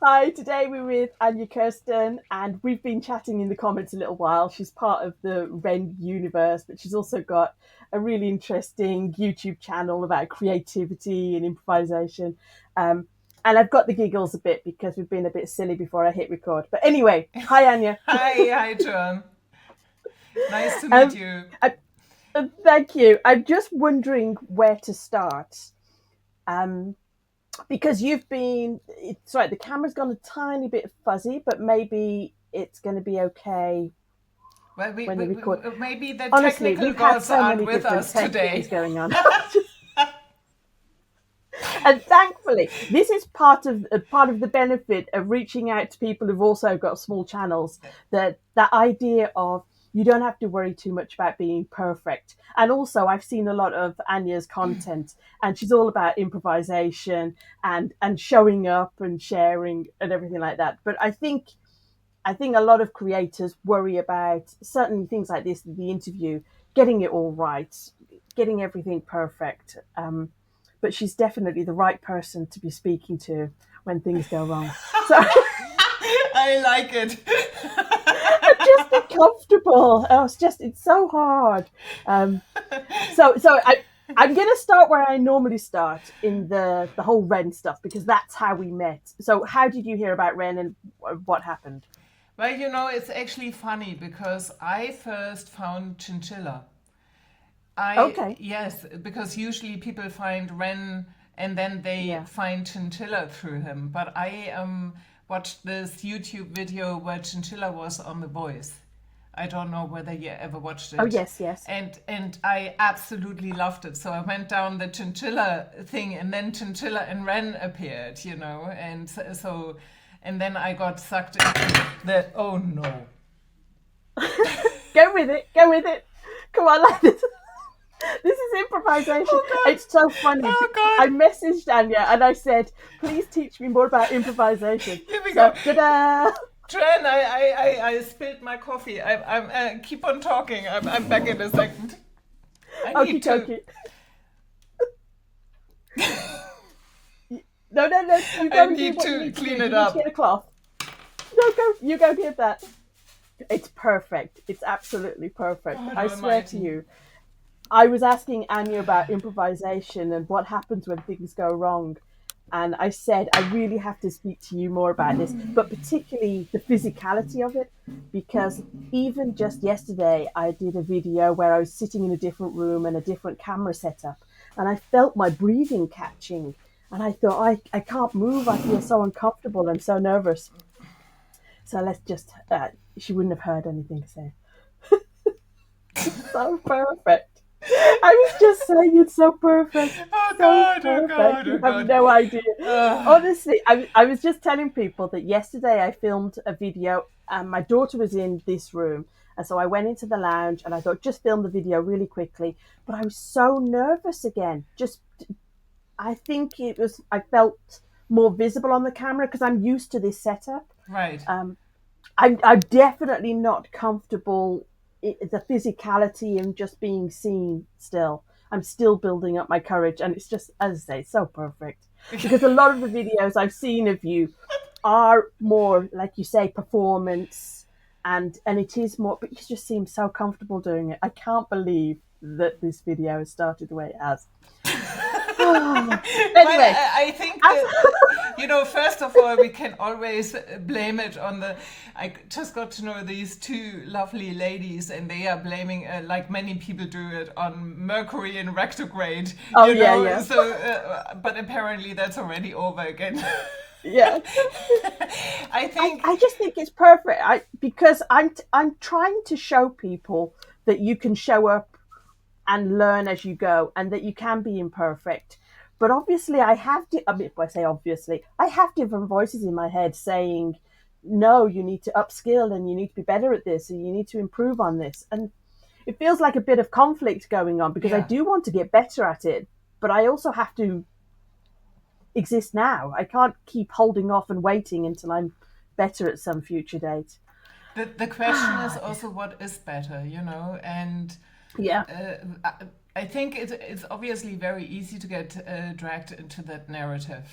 Hi, today we're with Anja Kersten, and we've been chatting in the comments a little while. She's part of the Ren universe, but she's also got a really interesting YouTube channel about creativity and improvisation. Um, and I've got the giggles a bit because we've been a bit silly before I hit record. But anyway, hi, Anja. Hi, John. Nice to meet Um, you. I, Thank you. I'm just wondering where to start. Um, because you've been, it's right, the camera's gone a tiny bit fuzzy, but maybe it's going to be okay Well, when the record. maybe the Honestly, technical we've had gods so aren't many with different us tech things today. going on. And thankfully, this is part of the benefit of reaching out to people who've also got small channels. That idea of you don't have to worry too much about being perfect. And also, I've seen a lot of Anya's content, and she's all about improvisation and showing up and sharing and everything like that. But I think a lot of creators worry about certain things like this, the interview, getting it all right, getting everything perfect. But she's definitely the right person to be speaking to when things go wrong. So I like it. just be comfortable. Oh, it's so hard. So I'm going to start where I normally start in the whole Ren stuff because that's how we met. So how did you hear about Ren and what happened? Well, it's actually funny because I first found Chinchilla. Okay. Yes, because usually people find Ren and then they Yeah. find Chinchilla through him. But I watched this YouTube video where Chinchilla was on The Voice. I don't know whether you ever watched Oh, it. yes, yes. And I absolutely loved it. So I went down the Chinchilla thing and then Chinchilla and Ren appeared, and then I got sucked into the, oh no. Go with it. Go with it. Come on, like this. This is improvisation. Oh God. It's so funny. Oh I God. messaged Anya and I said, please teach me more about improvisation. Here we go. So, ta-da! Tren, I spilled my coffee. Keep on talking. I'm back in a second. I Okie need to. dokie. No, no, no. You I go and do need what you to need to do. clean Do it you need to up. get a cloth? No, go. You go get that. It's perfect. It's absolutely perfect. God I swear to Almighty. you. I was asking Anya about improvisation and what happens when things go wrong. And I said, I really have to speak to you more about this, but particularly the physicality of it. Because even just yesterday, I did a video where I was sitting in a different room and a different camera setup. And I felt my breathing catching. And I thought, I can't move. I feel so uncomfortable and so nervous. So let's just, she wouldn't have heard anything to say. It's so perfect. I was just saying it's so perfect. Oh So God. Oh perfect. God. Oh You have God. no idea. Uh, Honestly, I was just telling people that yesterday I filmed a video and my daughter was in this room. And so I went into the lounge and I thought, just film the video really quickly. But I was so nervous again. I think I felt more visible on the camera because I'm used to this setup. right. Um, I'm definitely not comfortable the physicality and just being seen still. I'm still building up my courage, and it's just, as I say, so perfect. Because a lot of the videos I've seen of you are more, like you say, performance, and it is more. But you just seem so comfortable doing it. I can't believe that this video has started the way it has. Well, Anyway, I think as, that, first of all, we can always blame it on the. I just got to know these two lovely ladies, and they are blaming, like many people do it, on Mercury in retrograde, oh yeah, yeah, So, but apparently that's already over again. yeah. I think, I just think it's perfect. Because I'm trying to show people that you can show up and learn as you go, and that you can be imperfect. But obviously, I mean, I say obviously, I have different voices in my head saying, "No, you need to upskill, and you need to be better at this, and you need to improve on this." And it feels like a bit of conflict going on because I yeah. do want to get better at it, but I also have to exist now. I can't keep holding off and waiting until I'm better at some future date. The question is also what is better, and Yeah. uh, I think it's obviously very easy to get dragged into that narrative.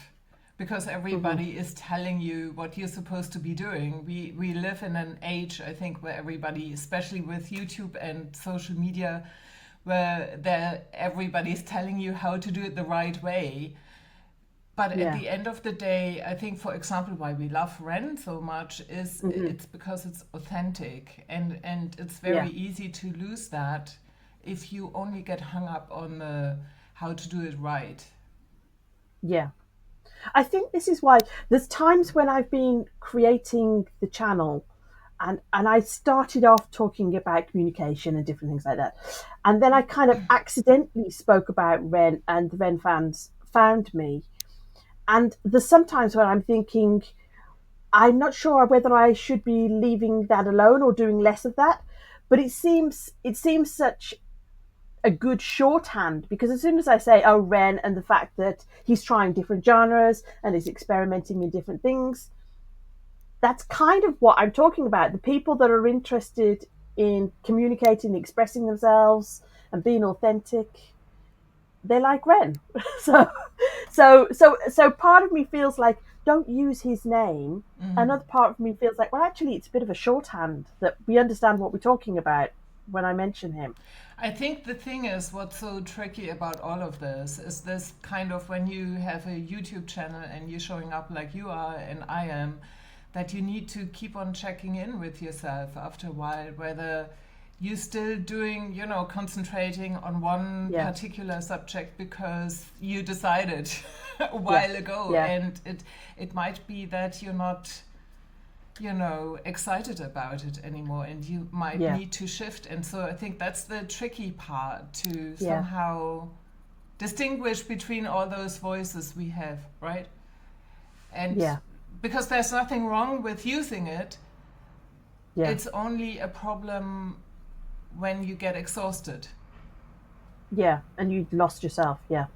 because everybody is telling you what you're supposed to be doing. We live in an age, I think, where everybody, especially with YouTube and social media, where everybody's telling you how to do it the right way. But at the end of the day, I think, for example, why we love Ren so much is it's because it's authentic, and it's very easy to lose that if you only get hung up on how to do it right. Yeah. I think this is why there's times when I've been creating the channel and I started off talking about communication and different things like that. And then I kind of accidentally spoke about Ren, and the Ren fans found me. And there's sometimes when I'm thinking, I'm not sure whether I should be leaving that alone or doing less of that. But it seems such a good shorthand, because as soon as I say, oh, Ren, and the fact that he's trying different genres and is experimenting in different things, that's kind of what I'm talking about. The people that are interested in communicating, expressing themselves, and being authentic, they like Ren. so, so part of me feels like, don't use his name. Another part of me feels like, well, actually, it's a bit of a shorthand that we understand what we're talking about when I mention him. I think the thing is, what's so tricky about all of this is this kind of, when you have a YouTube channel and you're showing up like you are and I am, that you need to keep on checking in with yourself after a while, whether you're still doing, concentrating on one particular subject because you decided a while ago. And it might be that you're not, excited about it anymore, and you might need to shift. And so I think that's the tricky part, to somehow distinguish between all those voices we have, right? And because there's nothing wrong with using it, it's only a problem when you get exhausted. Yeah, and you've lost yourself. Yeah.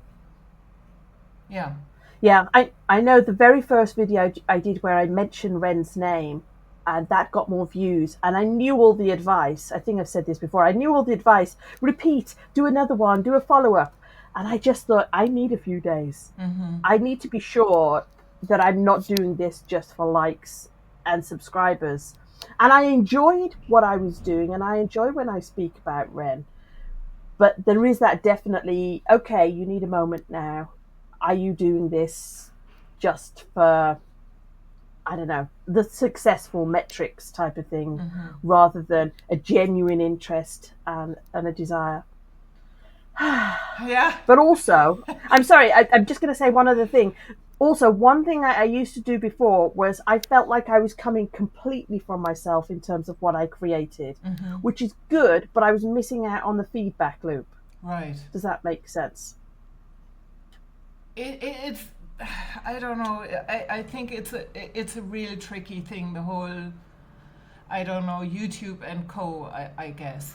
Yeah, I know the very first video I did where I mentioned Ren's name, and that got more views, and I knew all the advice. I think I've said this before. I knew all the advice. Repeat, do another one, do a follow-up. And I just thought, I need a few days. I need to be sure that I'm not doing this just for likes and subscribers. And I enjoyed what I was doing, and I enjoy when I speak about Ren. But there is that definitely, okay, you need a moment now. Are you doing this just for, I don't know, the successful metrics type of thing, rather than a genuine interest and a desire? yeah. But also, I'm sorry, I'm just going to say one other thing. Also, one thing I used to do before was I felt like I was coming completely from myself in terms of what I created, which is good, but I was missing out on the feedback loop. Right. Does that make sense? It's, I don't know. I think it's a really tricky thing, the whole, I don't know, YouTube and co. I guess.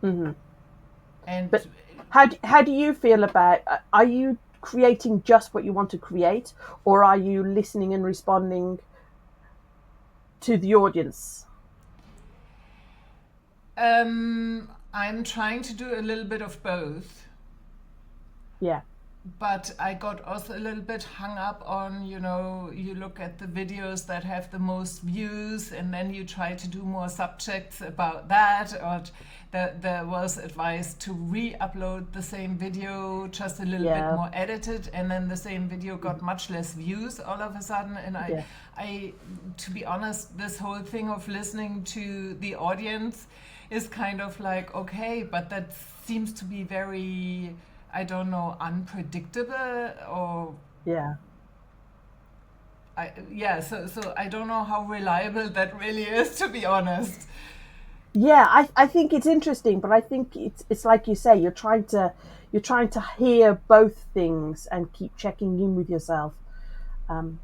And But how do you feel about? Are you creating just what you want to create, or are you listening and responding to the audience? I'm trying to do a little bit of both. Yeah. But I got also a little bit hung up on, you look at the videos that have the most views, and then you try to do more subjects about that, or there was advice to re-upload the same video, just a little bit more edited, and then the same video got much less views all of a sudden. And I, to be honest, this whole thing of listening to the audience is kind of like, okay, but that seems to be very, I don't know, unpredictable, or so I don't know how reliable that really is, to be honest. Yeah, I think it's interesting, but I think it's like you say, you're trying to hear both things and keep checking in with yourself. And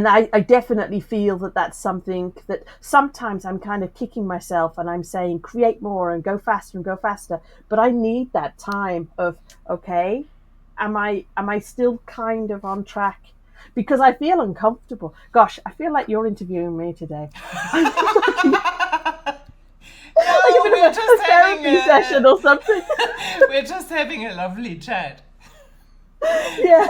I definitely feel that that's something that sometimes I'm kind of kicking myself and I'm saying, create more and go faster. But I need that time of, okay, am I still kind of on track? Because I feel uncomfortable. Gosh, I feel like you're interviewing me today. No, we're just having a therapy session or something. We're just having a lovely chat. Yeah.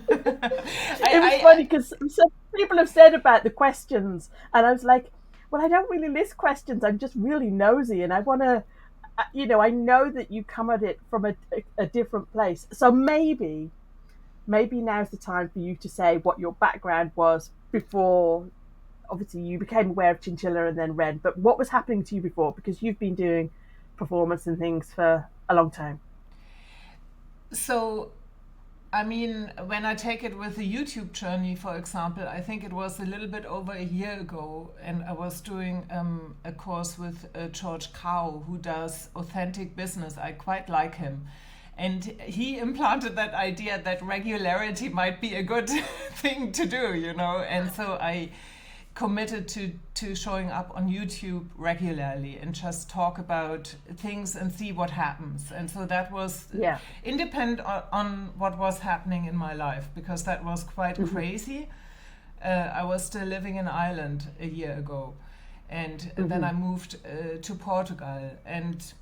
It was I funny because some people have said about the questions, and I was like, well, I don't really list questions. I'm just really nosy, and I want to, I know that you come at it from a different place. So maybe now's the time for you to say what your background was before. Obviously, you became aware of Chinchilla and then Ren, but what was happening to you before? Because you've been doing performance and things for a long time. so I mean, when I take it with the YouTube journey, for example, I think it was a little bit over a year ago, and I was doing a course with George Cow, who does authentic business. I quite like him. And he implanted that idea that regularity might be a good thing to do, you know. And so I committed to showing up on YouTube regularly and just talk about things and see what happens. And so that was Yeah. independent on what was happening in my life, because that was quite Hmm. crazy. I was still living in Ireland a year ago, and then Hmm. I moved to Portugal. And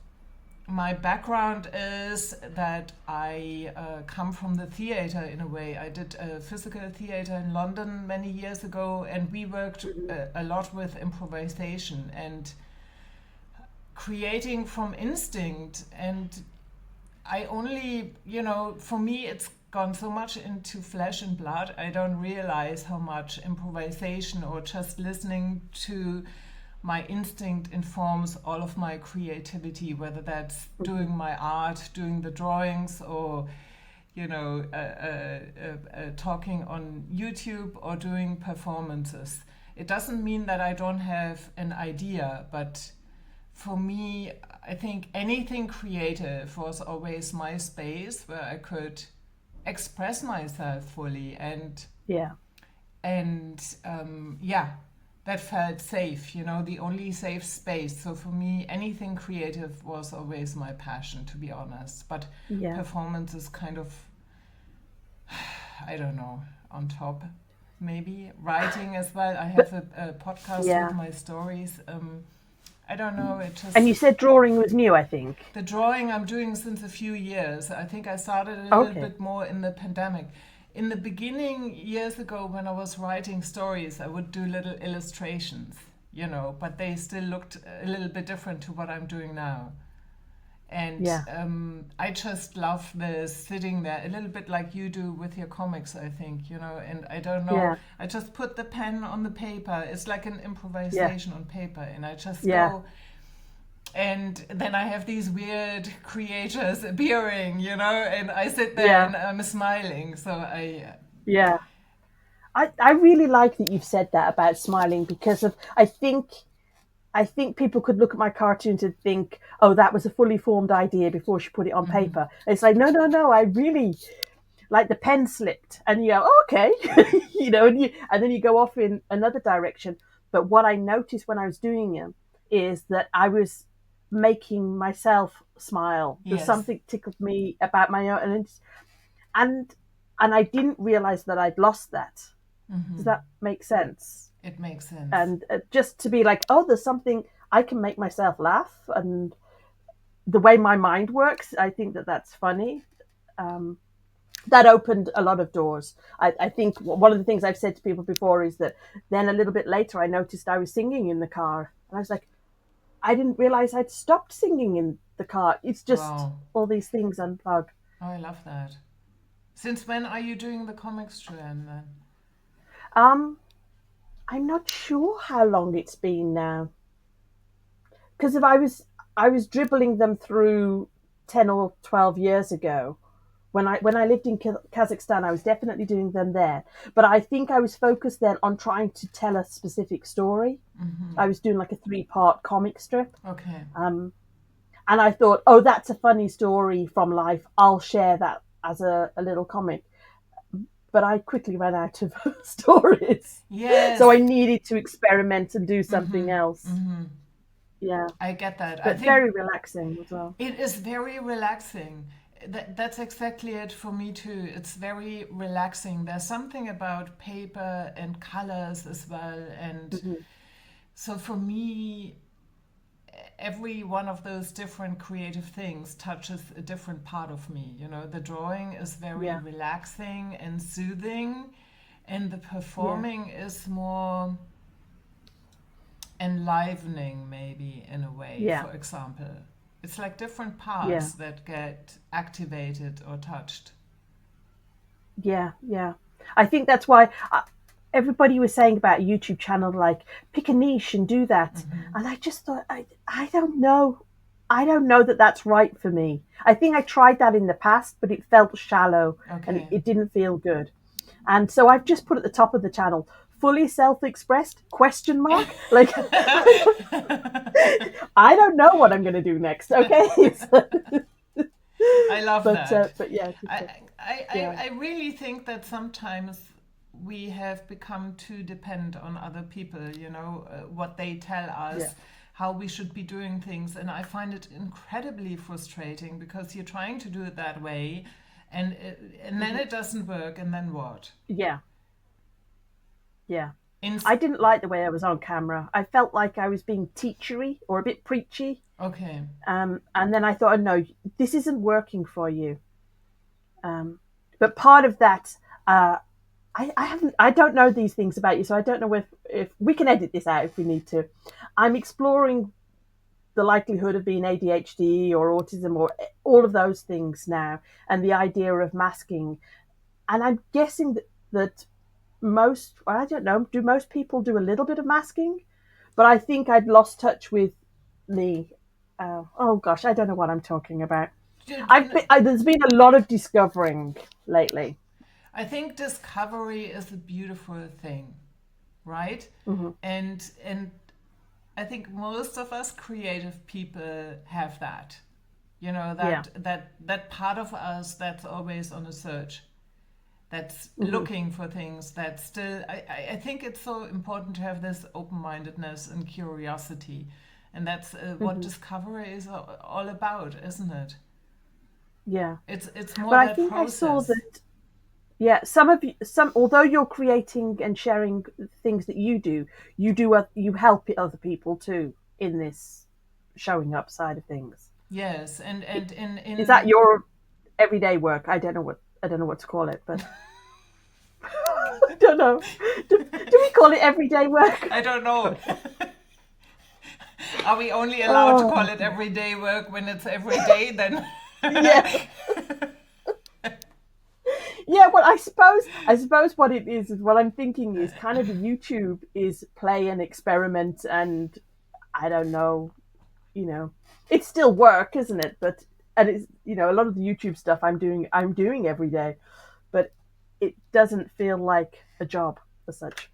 my background is that I come from the theater in a way. I did physical theater in London many years ago, and we worked Hmm. a lot with improvisation and creating from instinct. And I only, for me, it's gone so much into flesh and blood. I don't realize how much improvisation or just listening to my instinct informs all of my creativity, whether that's Hmm. doing my art, doing the drawings, or talking on YouTube or doing performances. It doesn't mean that I don't have an idea, but for me, I think anything creative was always my space where I could express myself fully, Yeah. yeah, that felt safe, the only safe space. So for me, anything creative was always my passion, to be honest. But Yeah. performance is kind of, I don't know, on top. Maybe writing as well. I But have a podcast with yeah. my stories. I don't know. It And just you said drawing was new, I think. the drawing I'm doing since a few years. I think I started a little Okay. bit more in the pandemic. In the beginning, years ago, when I was writing stories, I would do little illustrations, but they still looked a little bit different to what I'm doing now. And Yeah. I just love the sitting there, a little bit like you do with your comics, I think, and I don't know, Yeah. I just put the pen on the paper. It's like an Yeah. improvisation on paper, and I just Yeah. go, and then I have these weird creators appearing, and I sit there Yeah. and I'm smiling. So I, Yeah. I really like that you've said that about smiling because of I think people could look at my cartoons and think, oh, that was a fully formed idea before she put it on paper. And it's like, no, no, no, I really like the pen slipped, and you go, oh, okay, and then you go off in another direction. But what I noticed when I was doing them is that I was making myself smile. There's yes, something tickled me about my own, and and I didn't realize that I'd lost that. Does that make sense? it makes sense. And just to be like, oh, there's something I can make myself laugh, and the way my mind works, I think that that's funny. Um, that opened a lot of doors. I think one of the things I've said to people before is that then a little bit later I noticed I was singing in the car, and I was like, I didn't realize I'd stopped singing in the car. It's just Wow. all these things unplug. Oh, I love that. Since when are you doing the comics, Joanne, then? Um, I'm not sure how long it's been now, because if I was dribbling them through 10 or 12 years ago. When I lived in Kazakhstan, I was definitely doing them there. But I think I was focused then on trying to tell a specific story. I was doing like a 3-part comic strip. Okay. Um, and I thought, oh, that's a funny story from life. I'll share that as a little comic. But I quickly ran out of stories. So I Yes, needed to experiment and do something else. Yeah. I get that. I But think very relaxing as well. it is very relaxing. That's exactly it for me too. It's very relaxing. There's something about paper and colors as well. And Hmm. so for me, every one of those different creative things touches a different part of me. You know, the drawing is very Yeah. relaxing and soothing, and the Yeah. performing is more enlivening, maybe, in a way, Yeah. for example. It's like different Yeah. parts that get activated or touched. Yeah. Yeah. I think that's why everybody was saying about a YouTube channel, like pick a niche and do that. And I just thought, I don't know. I don't know that that's right for me. I think I tried that in the past, but it felt shallow and Okay. it didn't feel good. And so I've just put at the top of the channel, fully self-expressed question mark. Like I don't know what I'm going to do next. Okay. I love that. But yeah, I, yeah, I really think that sometimes we have become too dependent on other people, you know, what they tell yeah, us, how we should be doing things. And I find it incredibly frustrating because you're trying to do it that way and then it doesn't work. And then what? yeah, yeah. In, I didn't like the way I was on camera. I felt like I was being teachery or a bit preachy. okay. And then I thought, oh, no, this isn't working for you. But part of that, I haven't, I don't know these things about you, so I don't know if we can edit this out if we need to. I'm exploring the likelihood of being ADHD or autism or all of those things now, and the idea of masking. And I'm guessing that most, well, I don't know, do most people do a little bit of masking? But I think I'd lost touch with me. Oh gosh, I don't know what I'm talking about. There's been a lot of discovering lately. I think discovery is a beautiful thing, right? Hmm. And I think most of us creative people have that. You know, Yeah. that part of us that's always on a search, that's Hmm. looking for things, that still I think it's so important to have this open-mindedness and curiosity. And that's what Hmm. discovery is all about, isn't it? Yeah. It's more But I that think I saw process. that, yeah, some of you, although you're creating and sharing things that you do, you help other people too in this showing up side of things. Yes, and Is that in your everyday work? I don't know what to call it, but I don't know. Do we call it everyday work? I don't know. Are we only allowed to call Oh, it everyday work when it's every day then? yeah, yeah. Well, I suppose what it is what I'm thinking is kind of the YouTube is play and experiment, and I don't know, you know, it's still work, isn't it? But and it's a lot of the YouTube stuff I'm doing every day, but it doesn't feel like a job as such.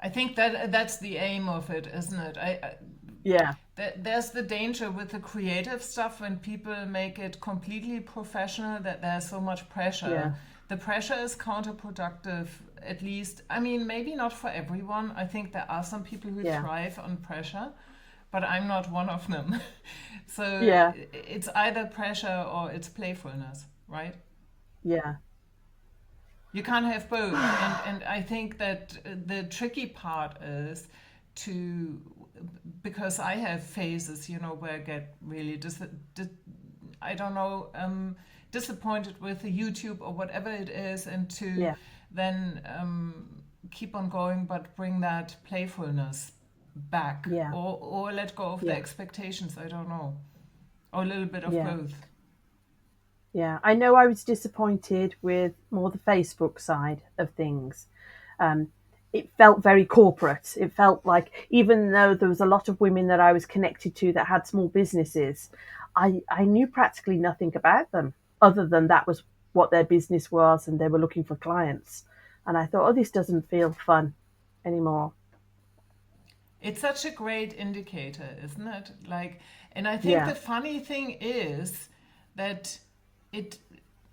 I think that that's the aim of it, isn't it? Yeah, there's the danger with the creative stuff when people make it completely professional that there's so much pressure. yeah, The pressure is counterproductive, at least. I mean, maybe not for everyone. I think there are some people who yeah, thrive on pressure, but I'm not one of them. So yeah, it's either pressure or it's playfulness, right? yeah, You can't have both. And I think that the tricky part is to, because I have phases, you know, where I get really I don't know, disappointed with the YouTube or whatever it is, and to yeah, then keep on going, but bring that playfulness back, yeah, or let go of the yeah, expectations. I don't know, or a little bit of yeah. both. Yeah, I know I was disappointed with more the Facebook side of things. Um, it felt very corporate. It felt like, even though there was a lot of women that I was connected to that had small businesses, I knew practically nothing about them other than that was what their business was and they were looking for clients. And I thought, oh, this doesn't feel fun anymore. It's such a great indicator, isn't it? Like, and I think Yeah. the funny thing is that it,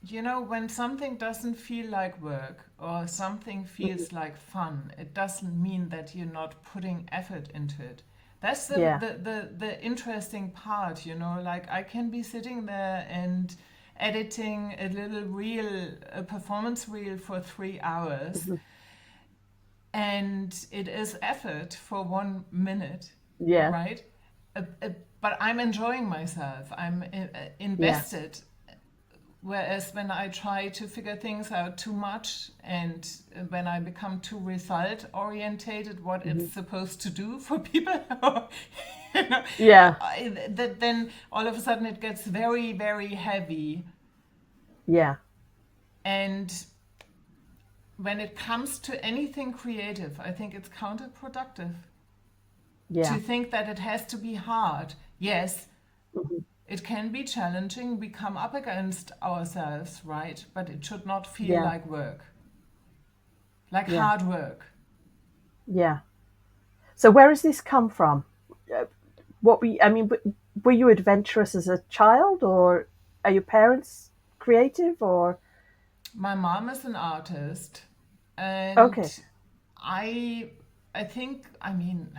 you know, when something doesn't feel like work or something Mhm. feels like fun, it doesn't mean that you're not putting effort into it. That's Yeah. the interesting part, you know, like I can be sitting there and editing a little reel, a performance reel for 3 hours, Mhm. and it is effort for 1 minute, Yeah. right? but I'm enjoying myself. I'm Yeah. invested. Whereas when I try to figure things out too much and when I become too result orientated, what it's Hmm. supposed to do for people, you know, Yeah. that then all of a sudden it gets very, very heavy. Yeah. And when it comes to anything creative, I think it's counterproductive to Yeah. think that it has to be hard. Yes, Hmm. it can be challenging. We come up against ourselves, right? But it should not feel Yeah. like work, like Yeah. hard work. Yeah. So where has this come from? Uh, What were you, I mean, were you adventurous as a child, or are your parents creative, or? My mom is an artist, and Okay. I, I think, I mean,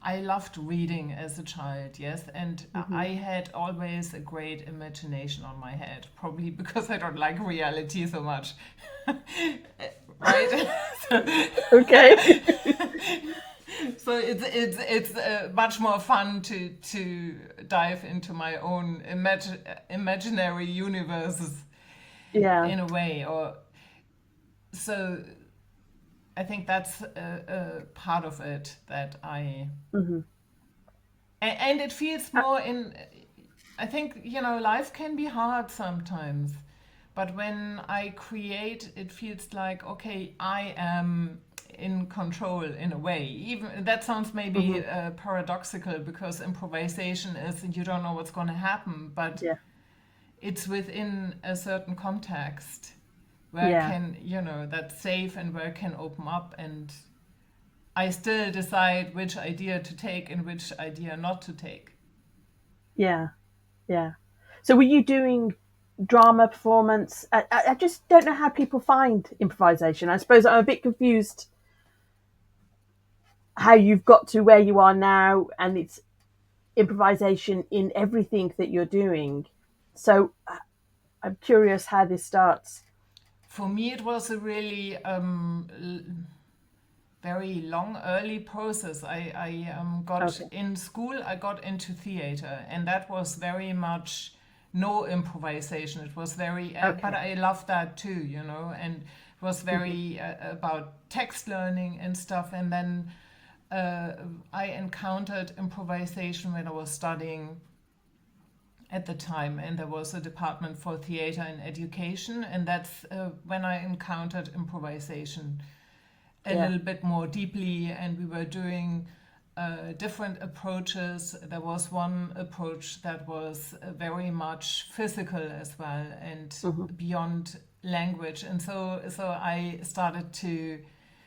I loved reading as a child, yes, and Hmm. I had always a great imagination on my head, probably because I don't like reality so much, right? Okay. So it's much more fun to dive into my own imaginary universes Yeah. in a way, or so I think that's a part of it that I Hmm. and it feels more in. I think life can be hard sometimes, but when I create, it feels like okay, I am in control in a way. Even that sounds maybe Hmm. paradoxical because improvisation is you don't know what's going to happen, but Yeah. it's within a certain context where I Yeah. can, that's safe and where I can open up and I still decide which idea to take and which idea not to take. Yeah. Yeah. So were you doing drama performance? I just don't know how people find improvisation. I suppose I'm a bit confused how you've got to where you are now, and it's improvisation in everything that you're doing. So I'm curious how this starts. For me, it was a really very long, early process. I got Okay. in school, I got into theater, and that was very much no improvisation. It was very, but Okay. I loved that too, and it was Hmm. very about text learning and stuff. And then uh, I encountered improvisation when I was studying at the time, and there was a department for theater and education, and that's when I encountered improvisation a Yeah. little bit more deeply, and we were doing different approaches. There was one approach that was very much physical as well and Hmm. beyond language, and so I started to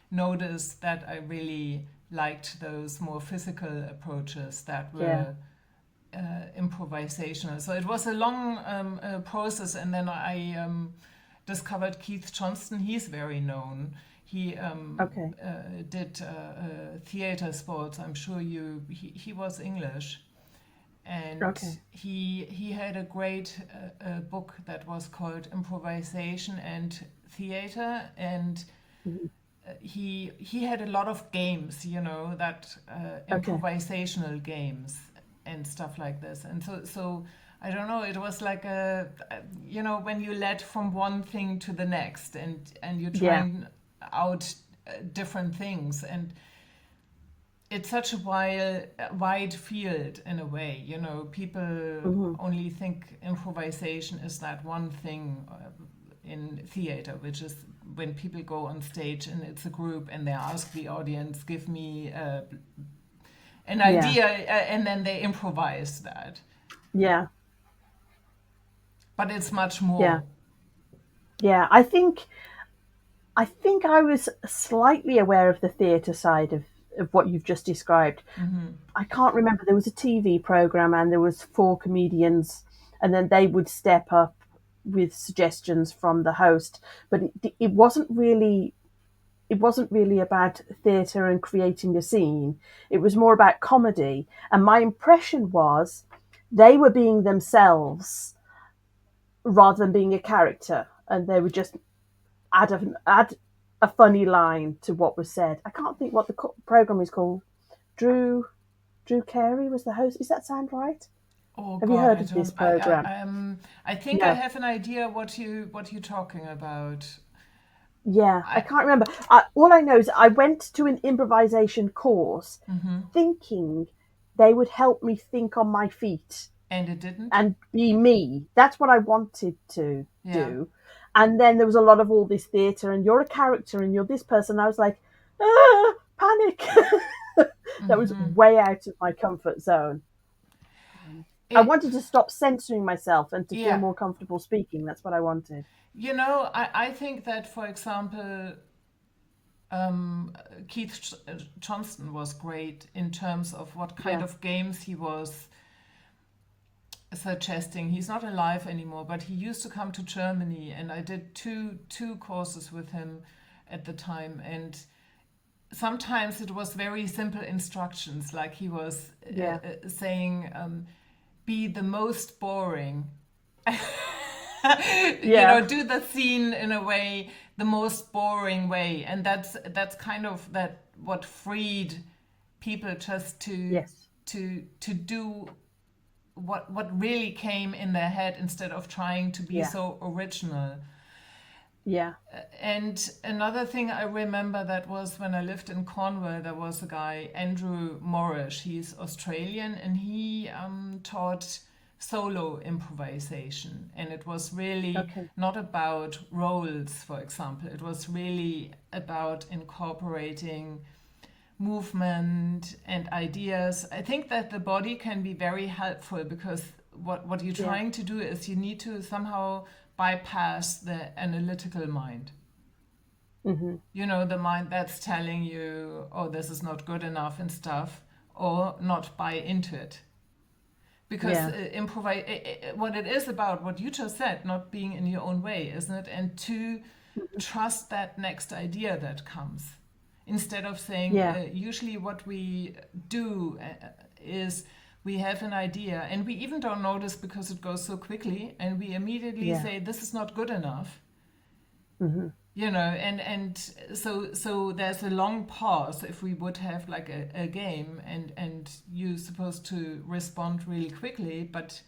notice that I really liked those more physical approaches that Yeah. were improvisational. So it was a long process, and then I discovered Keith Johnston. He's very known. He Okay. did theater sports. I'm sure he was English, and Okay. he had a great book that was called Improvisation and Theater, and Hmm. he had a lot of games, that Okay. improvisational games and stuff like this. And so I don't know. It was like when you led from one thing to the next, and you're Yeah. trying out different things, and it's such a wide field in a way. People Hmm. only think improvisation is that one thing in theater, which is when people go on stage and it's a group and they ask the audience, give me an Yeah. idea, and then they improvise that. Yeah. But it's much Yeah. more. Yeah. I think I was slightly aware of the theatre side of what you've just described. I can't remember. There was a TV program and there was four comedians, and then they would step up with suggestions from the host. But it wasn't really about theatre and creating a scene. It was more about comedy. And my impression was they were being themselves rather than being a character, and they would just add a funny line to what was said. I can't think what the program is called. Drew. Drew Carey was the host. Does that sound right? Oh Have you God, heard I of this don't. program? I think I No. have an idea what you're talking about. Yeah, I I. can't remember. All I know is I went to an improvisation course Mm-hmm. thinking they would help me think on my feet And it didn't. and be me. That's what I wanted to Yeah. do. And then there was a lot of all this theatre, and you're a character, and you're this person. I was like, ah, panic. That was Mm-hmm. way out of my comfort zone. I It. wanted to stop censoring myself and to feel Yeah. more comfortable speaking. That's what I wanted. I think that, for example, um, Keith Johnston was great in terms of what kind Yeah. of games he was suggesting. He's not alive anymore, but he used to come to Germany, and I did two courses with him at the time. And sometimes it was very simple instructions, like he was Yeah. saying, "Be the most boring." Yeah. Do the scene in a way, the most boring way, and that's kind of that what freed people just Yes. to do what really came in their head instead of trying to be Yeah. so original. Yeah. And another thing I remember that was when I lived in Cornwall, there was a guy, Andrew Morrish. He's Australian, and he taught solo improvisation. And it was really Okay. not about roles, for example. It was really about incorporating movement and ideas. I think that the body can be very helpful because what you're Yeah. trying to do is you need to somehow bypass the analytical mind. Hmm. The mind that's telling you, oh, this is not good enough and stuff, or not buy into it. Because Yeah. improvise, what it is about, what you just said, not being in your own way, isn't it? And to trust that next idea that comes. Instead of saying, Yeah. usually what we do is we have an idea and we even don't notice because it goes so quickly, and we immediately Yeah. say, this is not good enough. Hmm. And so there's a long pause if we would have like a game, and you're supposed to respond really quickly, but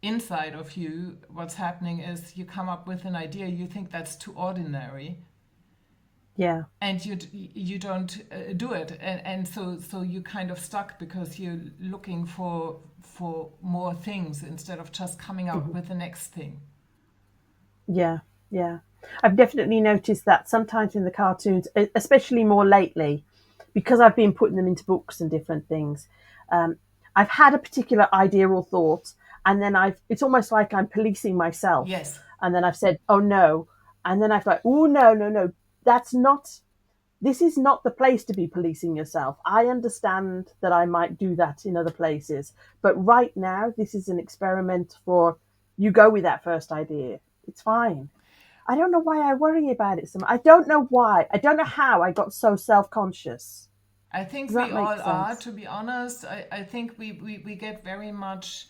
inside of you what's happening is you come up with an idea, you think that's too ordinary, Yeah. and you don't do it, and so you kind of stuck because you're looking for more things instead of just coming out Hmm. with the next thing. Yeah. Yeah. I've definitely noticed that sometimes in the cartoons, especially more lately, because I've been putting them into books and different things. Um, I've had a particular idea or thought, and then it's almost like I'm policing myself. Yes. And then I've said, oh no. And then I've like, oh no, no, no. That's not, this is not the place to be policing yourself. I understand that I might do that in other places. But right now, this is an experiment for you go with that first idea. It's fine. I don't know why I worry about it so much. I don't know why. I don't know how I got so self conscious. I think Does we that make all are, sense? to be honest. I think we get very much,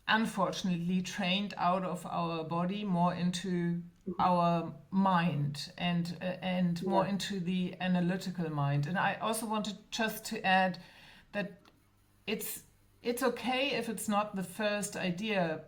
unfortunately, trained out of our body more into our mind, and more Yeah. into the analytical mind. And I also wanted just to add that it's it's okay if it's not the first idea.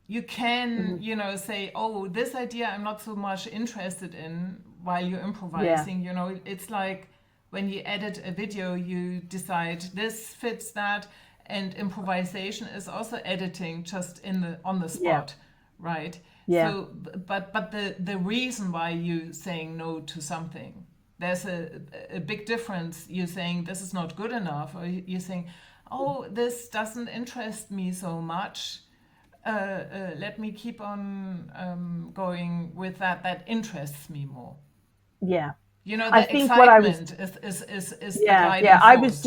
You can, Hmm. say, oh, this idea I'm not so much interested in while you're Yeah. improvising. It's like when you edit a video, you decide this fits that, and improvisation is also editing just in the on the Yeah. spot, right? Yeah. So, but the reason why you saying no to something, there's a big difference. You're saying this is not good enough, or you're saying, oh, this doesn't interest me so much. Let me keep on going with that. That interests me more. Yeah. I The think what I was, excitement is the yeah, guiding yeah, force.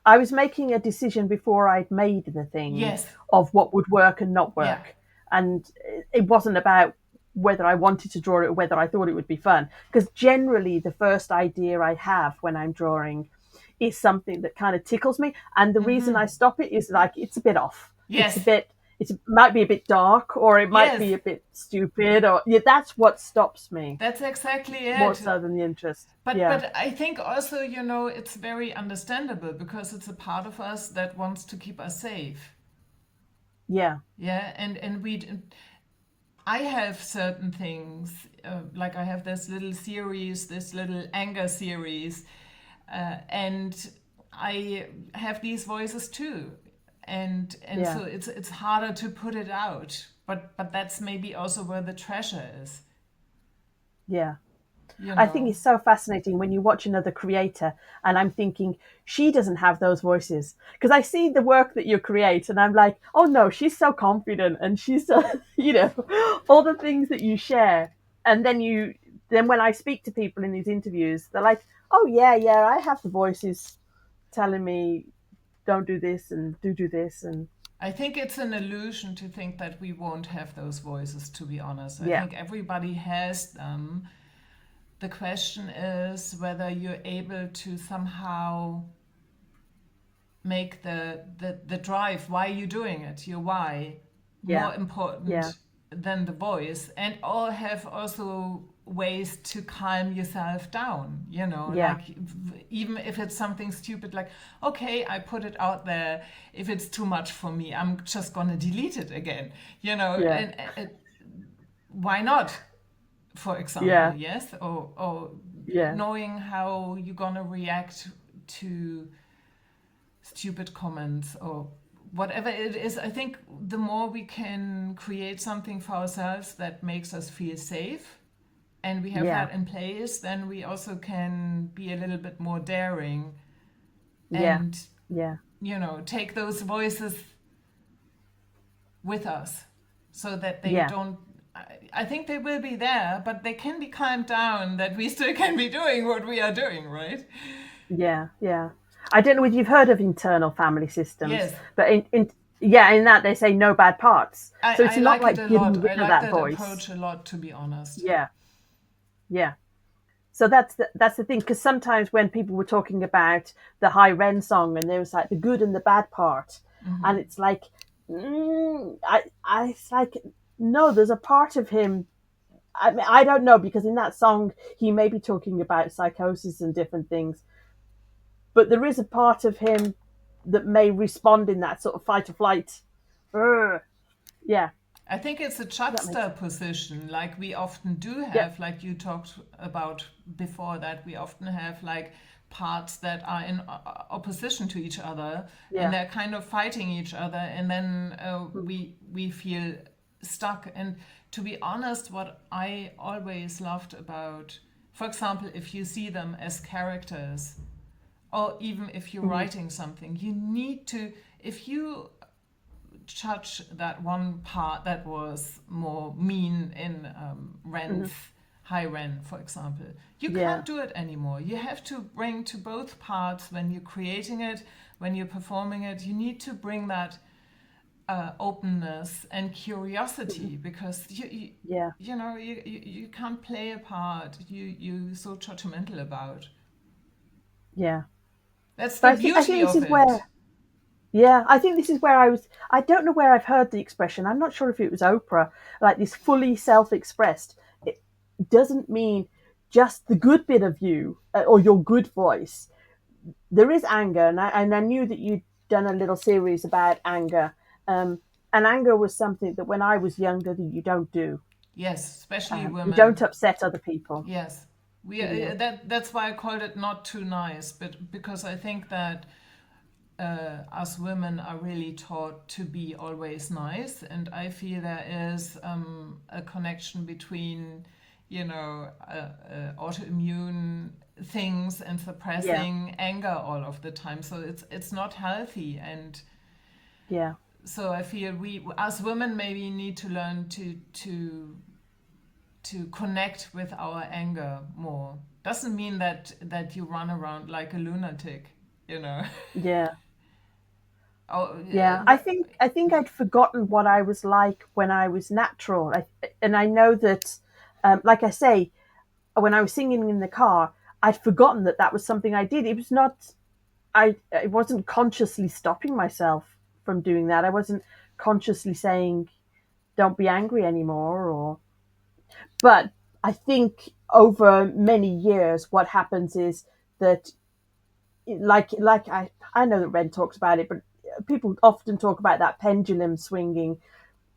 I was making a decision before I'd made the thing Yes, of what would work and not yeah. work. And it wasn't about whether I wanted to draw it or whether I thought it would be fun. Because generally, the first idea I have when I'm drawing is something that kind of tickles me. And the reason I stop it is like, it's a bit off. It's a Yes, bit, it might be a bit dark, or it might Yes, be a bit stupid, or yeah, that's what stops me that's exactly more it. so than the interest. But Yeah, I think also, it's very understandable because it's a part of us that wants to keep us safe. yeah, Yeah, and I have certain things, like I have this little series, this little anger series, and I have these voices too, and yeah, so it's harder to put it out. But that's maybe also where the treasure is, yeah. you I think know. it's so fascinating when you watch another creator, and I'm thinking she doesn't have those voices because I see the work that you create, and I'm like, oh no, she's so confident, and she's so, all the things that you share, and then when I speak to people in these interviews, they're like, oh yeah, yeah, I have the voices telling me don't do this and do this, and I think it's an illusion to think that we won't have those voices, to be honest. I yeah, think everybody has them. The question is whether you're able to somehow make the drive, why are you doing it, your why, yeah, more yeah, important than the voice, and all have also ways to calm yourself down, yeah, like even if it's something stupid, like, okay, I put it out there, if it's too much for me, I'm just gonna delete it again, yeah, and why not, for example, yeah, yes, or yeah, knowing how you're gonna react to stupid comments or whatever it is. I think the more we can create something for ourselves that makes us feel safe and we have yeah, that in place, then we also can be a little bit more daring yeah, and, yeah, take those voices with us so that they yeah. don't. I think they will be there, but they can be calmed down that we still can be doing what we are doing, right? Yeah, yeah. I don't know if you've heard of internal family systems, Yes, but in that they say no bad parts. So it's I not like it like a lot. getting I rid of like that that voice. approach a lot, to be honest. Yeah, yeah. So that's the thing, because sometimes when people were talking about the High Ren song, and there was like the good and the bad part, and it's like, it's like, no, there's a part of him. I mean, I don't know, because in that song he may be talking about psychosis and different things, but there is a part of him that may respond in that sort of fight or flight. Urgh. Yeah, I think it's a that makes sense. juxtaposition, like we often do Yeah, have, like you talked about before, that we often have like parts that are in opposition to each other, and yeah, they're kind of fighting each other, and then mm, we feel stuck. And to be honest, what I always loved about, for example, if you see them as characters, or even if you're mhm, writing something, you need to, if you judge that one part that was more mean in Ren's mhm, High Ren, for example, you yeah, can't do it anymore. You have to bring to both parts when you're creating it, when you're performing it. You need to bring that openness and mhm, curiosity, because yeah, you can't play a part you're so judgmental about. yeah. That's But the I think beauty this of is it. where, yeah, I think this is where I was. I don't know where I've heard the expression. I'm not sure if it was Oprah, like this fully self-expressed. It doesn't mean just the good bit of you, or your good voice. There is anger, and I knew that you'd done a little series about anger. And anger was something that when I was younger that you don't do. Yes, especially You don't women. upset other people. Yes, we You know. that's why I called it not too nice, but because I think that us women are really taught to be always nice, and I feel there is a connection between, autoimmune things and Yeah, suppressing anger all of the time. So it's not healthy, and yeah, so I feel we as women maybe need to learn to connect with our anger more. Doesn't mean that you run around like a lunatic, you know. yeah, Oh, yeah. I think I'd forgotten what I was like when I was natural. And I know that, like I say, when I was singing in the car, I'd forgotten that that was something I did. It was not. I wasn't consciously stopping myself from doing that. I wasn't. consciously saying, don't be angry anymore, or but I think over many years what happens is that I know that Ren talks about it, but people often talk about that pendulum swinging.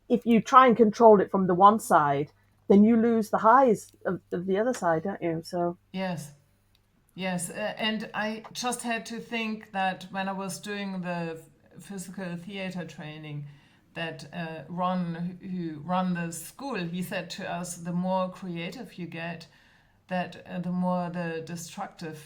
If you try and control it from the one side, then you lose the highs of the other side, don't you? So Yes. Yes, and I just had to think that when I was doing the physical theater training, that Ron, who run the school, he said to us, the more creative you get, that the more the destructive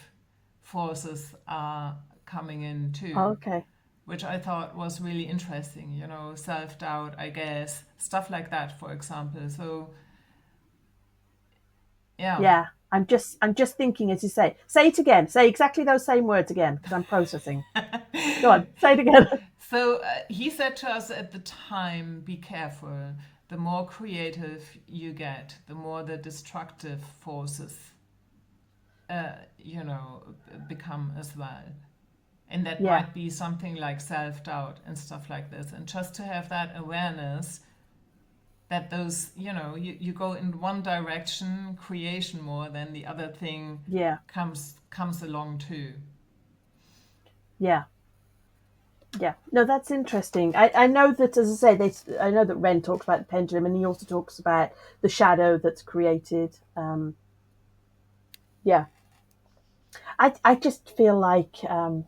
forces are coming in too, okay, which I thought was really interesting. You know, self-doubt, I guess, stuff like that, for example. So yeah. yeah. I'm just thinking as you say it again. Say exactly those same words again because I'm processing. Go on, say it again. So he said to us at the time, be careful. The more creative you get, the more the destructive forces, you know, become as well. And that Yeah, might be something like self doubt and stuff like this. And just to have that awareness that those, you know, you go in one direction, creation more, then the other thing yeah, comes along too. yeah. Yeah, no, that's interesting. I know that, as I say, I know that Ren talks about the pendulum, and he also talks about the shadow that's created. Yeah, I just feel like, as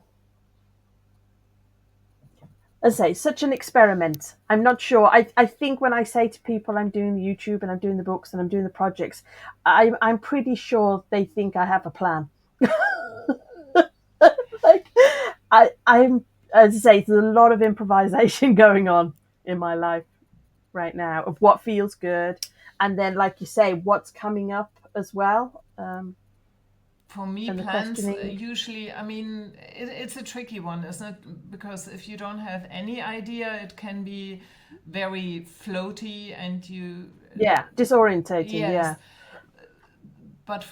I say, such an experiment. I'm not sure. I think when I say to people I'm doing the YouTube and I'm doing the books and I'm doing the projects, I'm pretty sure they think I have a plan. Like, I'm, as I say, there's a lot of improvisation going on in my life right now of what feels good, and then, like you say, what's coming up as well, For me, and the plans questioning. usually, I mean, it's a tricky one, isn't it? Because if you don't have any idea, it can be very floaty and you, Yeah, disorientating. yes, Yeah, but,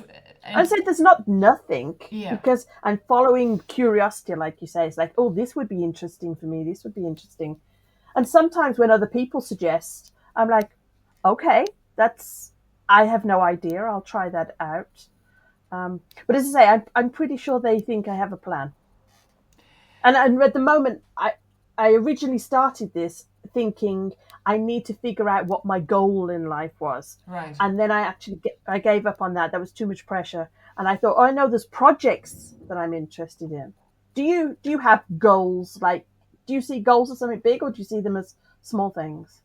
I and said there's not nothing yeah, because I'm following curiosity, like you say. It's like, oh, this would be interesting for me. This would be interesting. And sometimes when other people suggest, I'm like, okay, that's I have no idea. I'll try that out. But as I say, I'm pretty sure they think I have a plan. And at the moment, I originally started this thinking I need to figure out what my goal in life was, right. and then I gave up on that. That was too much pressure, and I thought, oh, I know there's projects that I'm interested in. Do you have goals? Like, do you see goals as something big, or do you see them as small things?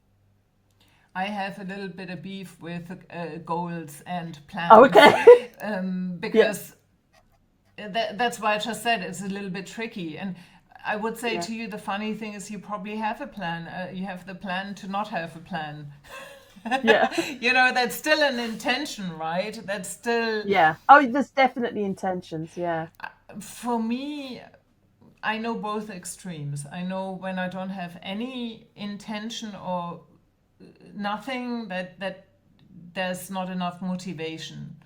I have a little bit of beef with goals and Oh, plans okay. Yeah, because that's why I just said it's a little bit tricky. And I would say yeah, to you, the funny thing is you probably have a plan. You have the plan to not have a plan. yeah, You know, that's still an intention, right? That's still, yeah. Oh, there's definitely intentions. Yeah, for me, I know both extremes. I know when I don't have any intention or nothing, that there's not enough motivation.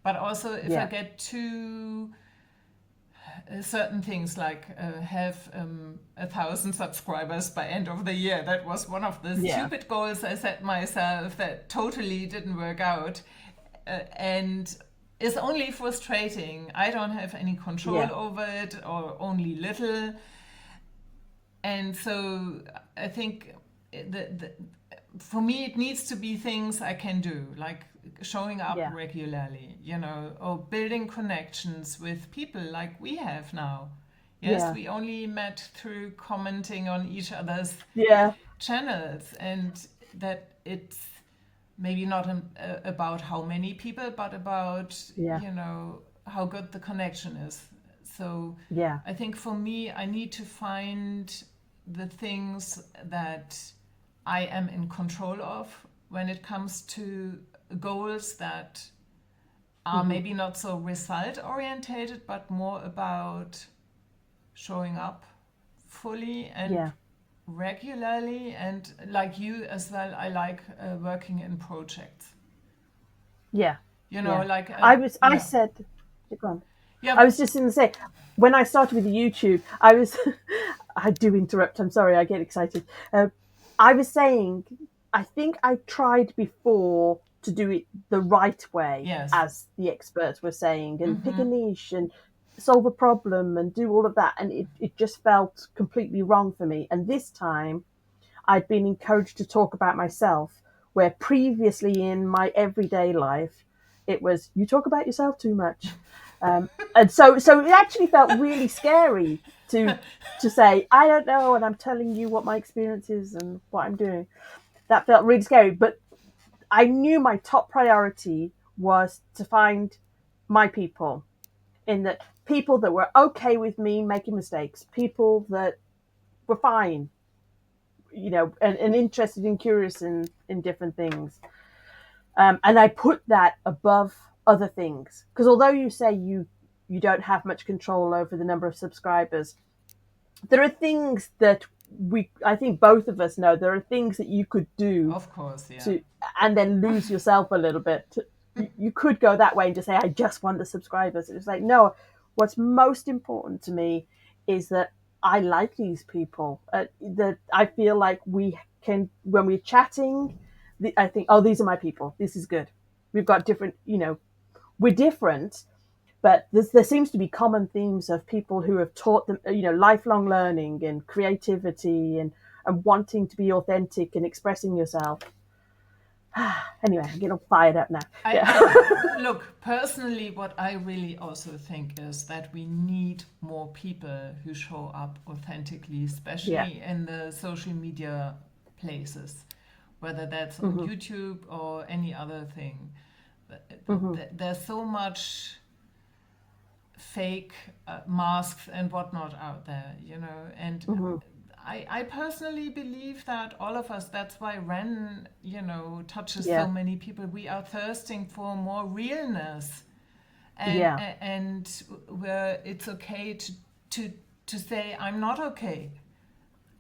But also, if I yeah, get too certain things like have 1,000 subscribers by end of the year, that was one of the yeah, stupid goals I set myself that totally didn't work out, and is only frustrating. I don't have any control yeah, over it or only little, and so I think the for me it needs to be things I can do, like showing up yeah, regularly, you know, or building connections with people like we have now. Yes, yeah, we only met through commenting on each other's yeah, channels, and that it's maybe not about how many people, but about, yeah, you know, how good the connection is. So yeah. I think for me, I need to find the things that I am in control of when it comes to goals that are Hmm. maybe not so result orientated, but more about showing up fully and Yeah, regularly. And like you as well, I like working in projects. yeah, You know, yeah. like, I yeah. said, go on. I Yeah, was just going to say, when I started with the YouTube, I was, I do interrupt. I'm sorry, I get excited. I was saying, I think I tried before to do it the right way, Yes. as the experts were saying, and pick a niche and solve a problem and do all of that. And it just felt completely wrong for me. And this time I'd been encouraged to talk about myself, where previously in my everyday life, it was, you talk about yourself too much. And so it actually felt really scary to say, I don't know, and I'm telling you what my experience is and what I'm doing. That felt really scary. But I knew my top priority was to find my people, in that people that were okay with me making mistakes, people that were fine, and interested and curious in different things. And I put that above other things, because although you say you don't have much control over the number of subscribers, there are things that I think both of us know, there are things that you could do Of course, yeah. to, and then lose yourself a little bit. You could go that way and just say, I just want the subscribers. It's like, no, what's most important to me is that I like these people, that I feel like we can, when we're chatting, I think, oh, these are my people. This is good. We've got different, we're different, but there seems to be common themes of people who have taught them, lifelong learning and creativity and wanting to be authentic and expressing yourself. Anyway, I'm getting all fired up now. Look, personally, what I really also think is that we need more people who show up authentically, especially in the social media places, whether that's on YouTube or any other thing. There's so much fake masks and whatnot out there, and I personally believe that all of us, that's why Ren, touches so many people. We are thirsting for more realness, and where it's okay to say, I'm not okay.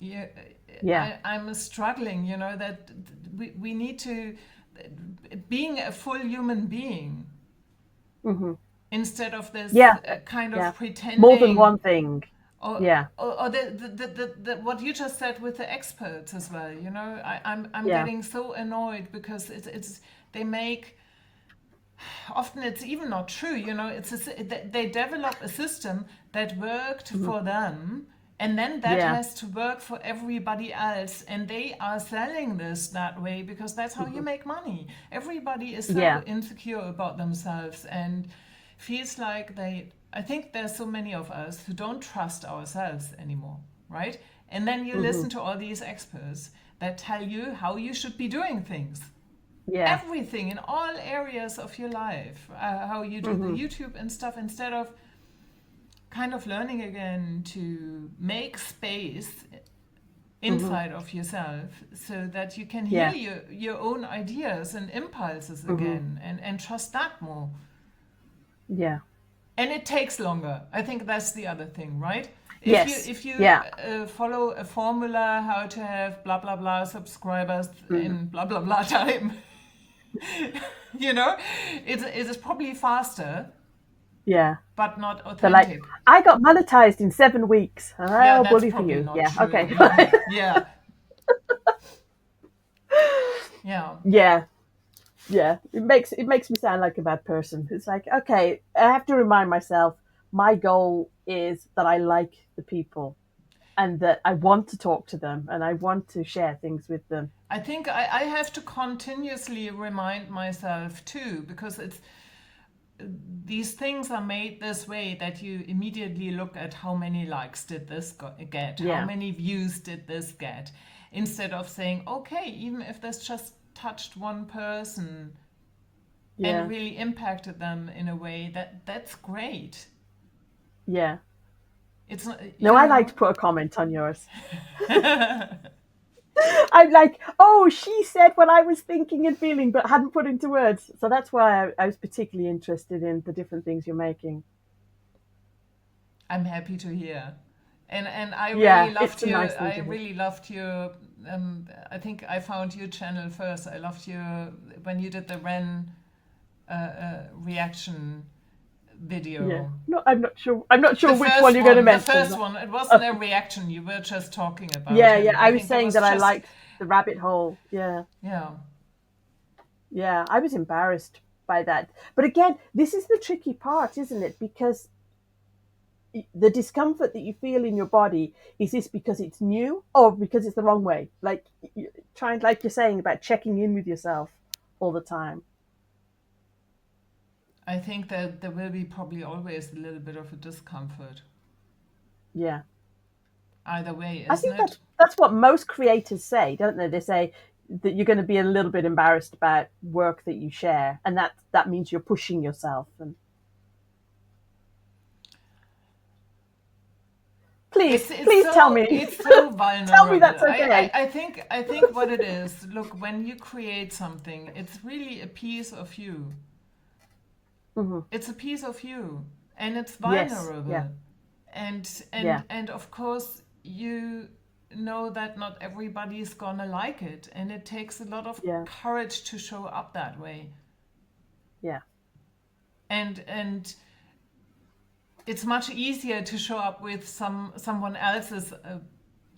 I'm struggling, that we need to, being a full human being, instead of this kind of pretending. More than one thing. Or the what you just said with the experts as well, I'm getting so annoyed because it's they make, often it's even not true, they develop a system that worked for them, and then that has to work for everybody else, and they are selling this that way because that's how you make money. Everybody is so insecure about themselves and feels like I think there's so many of us who don't trust ourselves anymore, right? And then you listen to all these experts that tell you how you should be doing things. Everything in all areas of your life, how you do the YouTube and stuff, instead of kind of learning again to make space inside of yourself so that you can hear your own ideas and impulses again, and trust that more. Yeah. And it takes longer. I think that's the other thing, right? If you follow a formula how to have blah blah blah subscribers in blah blah blah time, it is probably faster. Yeah. But not authentic. So like, I got monetized in 7 weeks. I'll bully for you. Not yeah. True. Okay. Yeah. Yeah. It makes me sound like a bad person. It's like, okay, I have to remind myself my goal is that I like the people and that I want to talk to them and I want to share things with them. I think I have to continuously remind myself too, because these things are made this way that you immediately look at how many likes did this get, how many views did this get, instead of saying, okay, even if this just touched one person and really impacted them in a way, that's great. Yeah. It's not, I like to put a comment on yours. I'm like, oh, she said what I was thinking and feeling, but hadn't put into words. So that's why I was particularly interested in the different things you're making. I'm happy to hear. And I really loved your. I really loved your. I think I found your channel first. I loved your when you did the Ren reaction video. Yeah. No, I'm not sure. I'm not sure which one you're going to mention. The first one. It wasn't a reaction. You were just talking about. Yeah. I was saying that I liked. the rabbit hole. Yeah. Yeah. Yeah, I was embarrassed by that. But again, this is the tricky part, isn't it? Because the discomfort that you feel in your body, is this because it's new or because it's the wrong way? Like trying, like you're saying about checking in with yourself all the time. I think that there will be probably always a little bit of a discomfort. Yeah. Either way, I isn't think it? that's what most creators say, don't they? They say that you're going to be a little bit embarrassed about work that you share, and that means you're pushing yourself. And please, please It's so tell me vulnerable. that's okay. I think what it is, look, when you create something, it's really a piece of you. Hmm. It's a piece of you, and it's Yes. Yeah. vulnerable. Yeah. And of course you know that not everybody's gonna like it, and it takes a lot of Yeah. courage to show up that way. Yeah. And it's much easier to show up with someone else's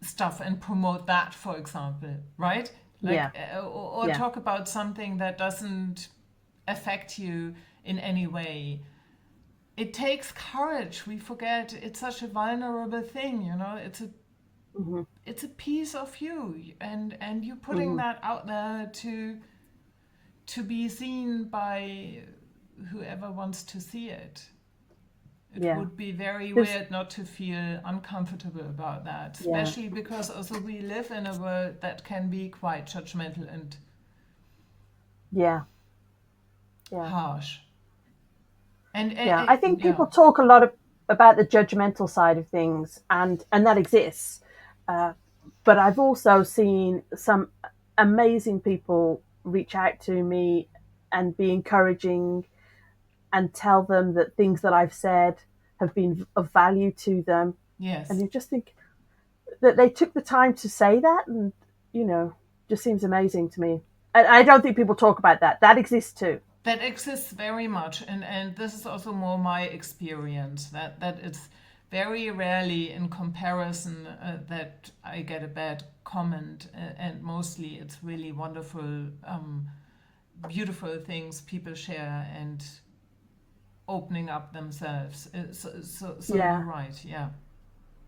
stuff and promote that, for example, right? Like Yeah. or Yeah. talk about something that doesn't affect you in any way. It takes courage. We forget it's such a vulnerable thing, you know. Hmm. It's a piece of you, and you putting Hmm. that out there to be seen by whoever wants to see it. It Yeah. would be very There's weird not to feel uncomfortable about that, yeah. especially because also we live in a world that can be quite judgmental and Yeah. Yeah. harsh. Yeah. I think Yeah, people talk a lot about the judgmental side of things, and that exists. Uh, but I've also seen some amazing people reach out to me and be encouraging and tell them that things that I've said have been of value to them. And yes. you just think that they took the time to say that, and you know, just seems amazing to me. And I don't think people talk about that. That exists too. That exists very much, and this is also more my experience that it's very rarely in comparison that I get a bad comment, and mostly it's really wonderful, beautiful things people share and opening up themselves. So you're Yeah, right, yeah.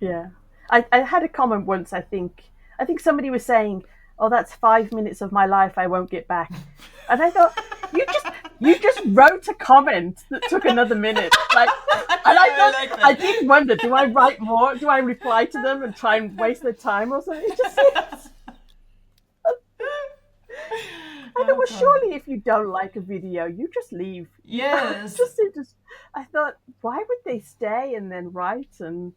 yeah. I had a comment once. I think somebody was saying, "Oh, that's 5 minutes of my life I won't get back," and I thought, you just wrote a comment that took another minute. Like, and I I thought, like I that. did wonder, do I write more? Do I reply to them and try and waste their time or something? It just seems. I thought, Oh well, God. surely if you don't like a video, you just leave. You know, it Yes. just seemed just. I thought, why would they stay and then write and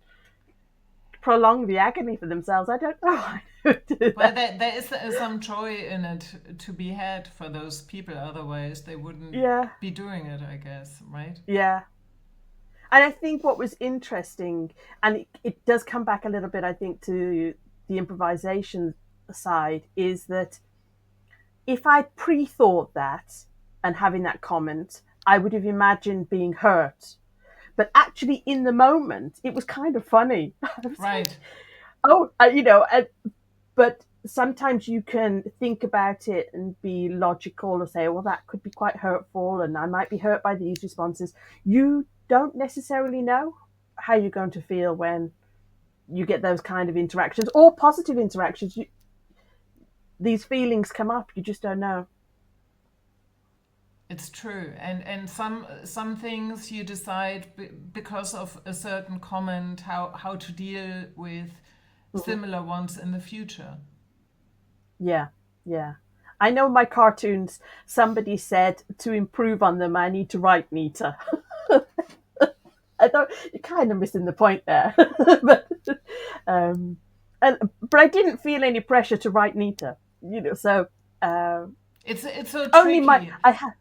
prolong the agony for themselves? I don't know why they would do Well, that. there is some joy in it to be had for those people. Otherwise, they wouldn't Yeah, be doing it, I guess, right? yeah. And I think what was interesting, and it does come back a little bit, I think, to the improvisation side, is that if I pre thought that and having that comment, I would have imagined being hurt. But actually, in the moment, it was kind of funny. I was like, Right. oh, but sometimes you can think about it and be logical or say, well, that could be quite hurtful and I might be hurt by these responses. You don't necessarily know how you're going to feel when you get those kind of interactions or positive interactions. These feelings come up, you just don't know. It's true, and some things you decide because of a certain comment how to deal with Mhm. similar ones in the future. Yeah, yeah. I know my cartoons, somebody said to improve on them, I need to write neater. I thought you're kind of missing the point there. but um, but I didn't feel any pressure to write neater, So uh, It's so only my tricky. I have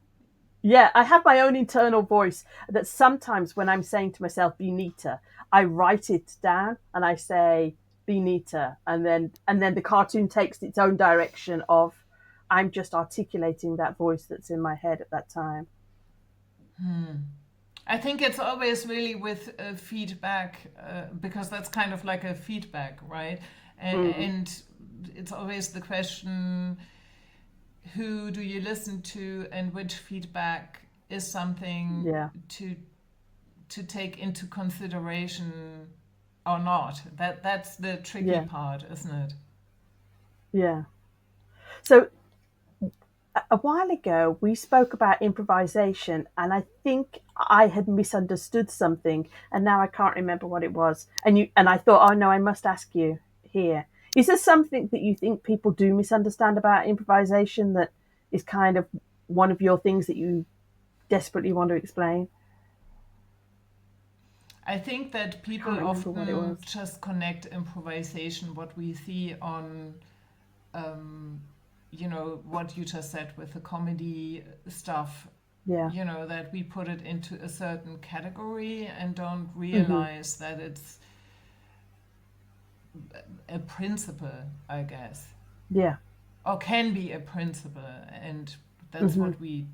yeah I have my own internal voice that sometimes when I'm saying to myself be neater, I write it down and I say be neater, and then the cartoon takes its own direction of I'm just articulating that voice that's in my head at that time. I think it's always really with feedback because that's kind of like a feedback, right? And it's always the question, who do you listen to, and which feedback is something Yeah. to take into consideration or not. That's the tricky Yeah. part, isn't it? Yeah. So a while ago, we spoke about improvisation, and I think I had misunderstood something, and now I can't remember what it was. And I thought, oh no, I must ask you here. Is there something that you think people do misunderstand about improvisation that is kind of one of your things that you desperately want to explain? I think that I can't people remember what it often was. just connect improvisation, what we see on, um, what you just said with the comedy stuff, Yeah. that we put it into a certain category and don't Hmm. realize that it's a principle, I guess, Yeah. or can be a principle. And that's Hmm. what we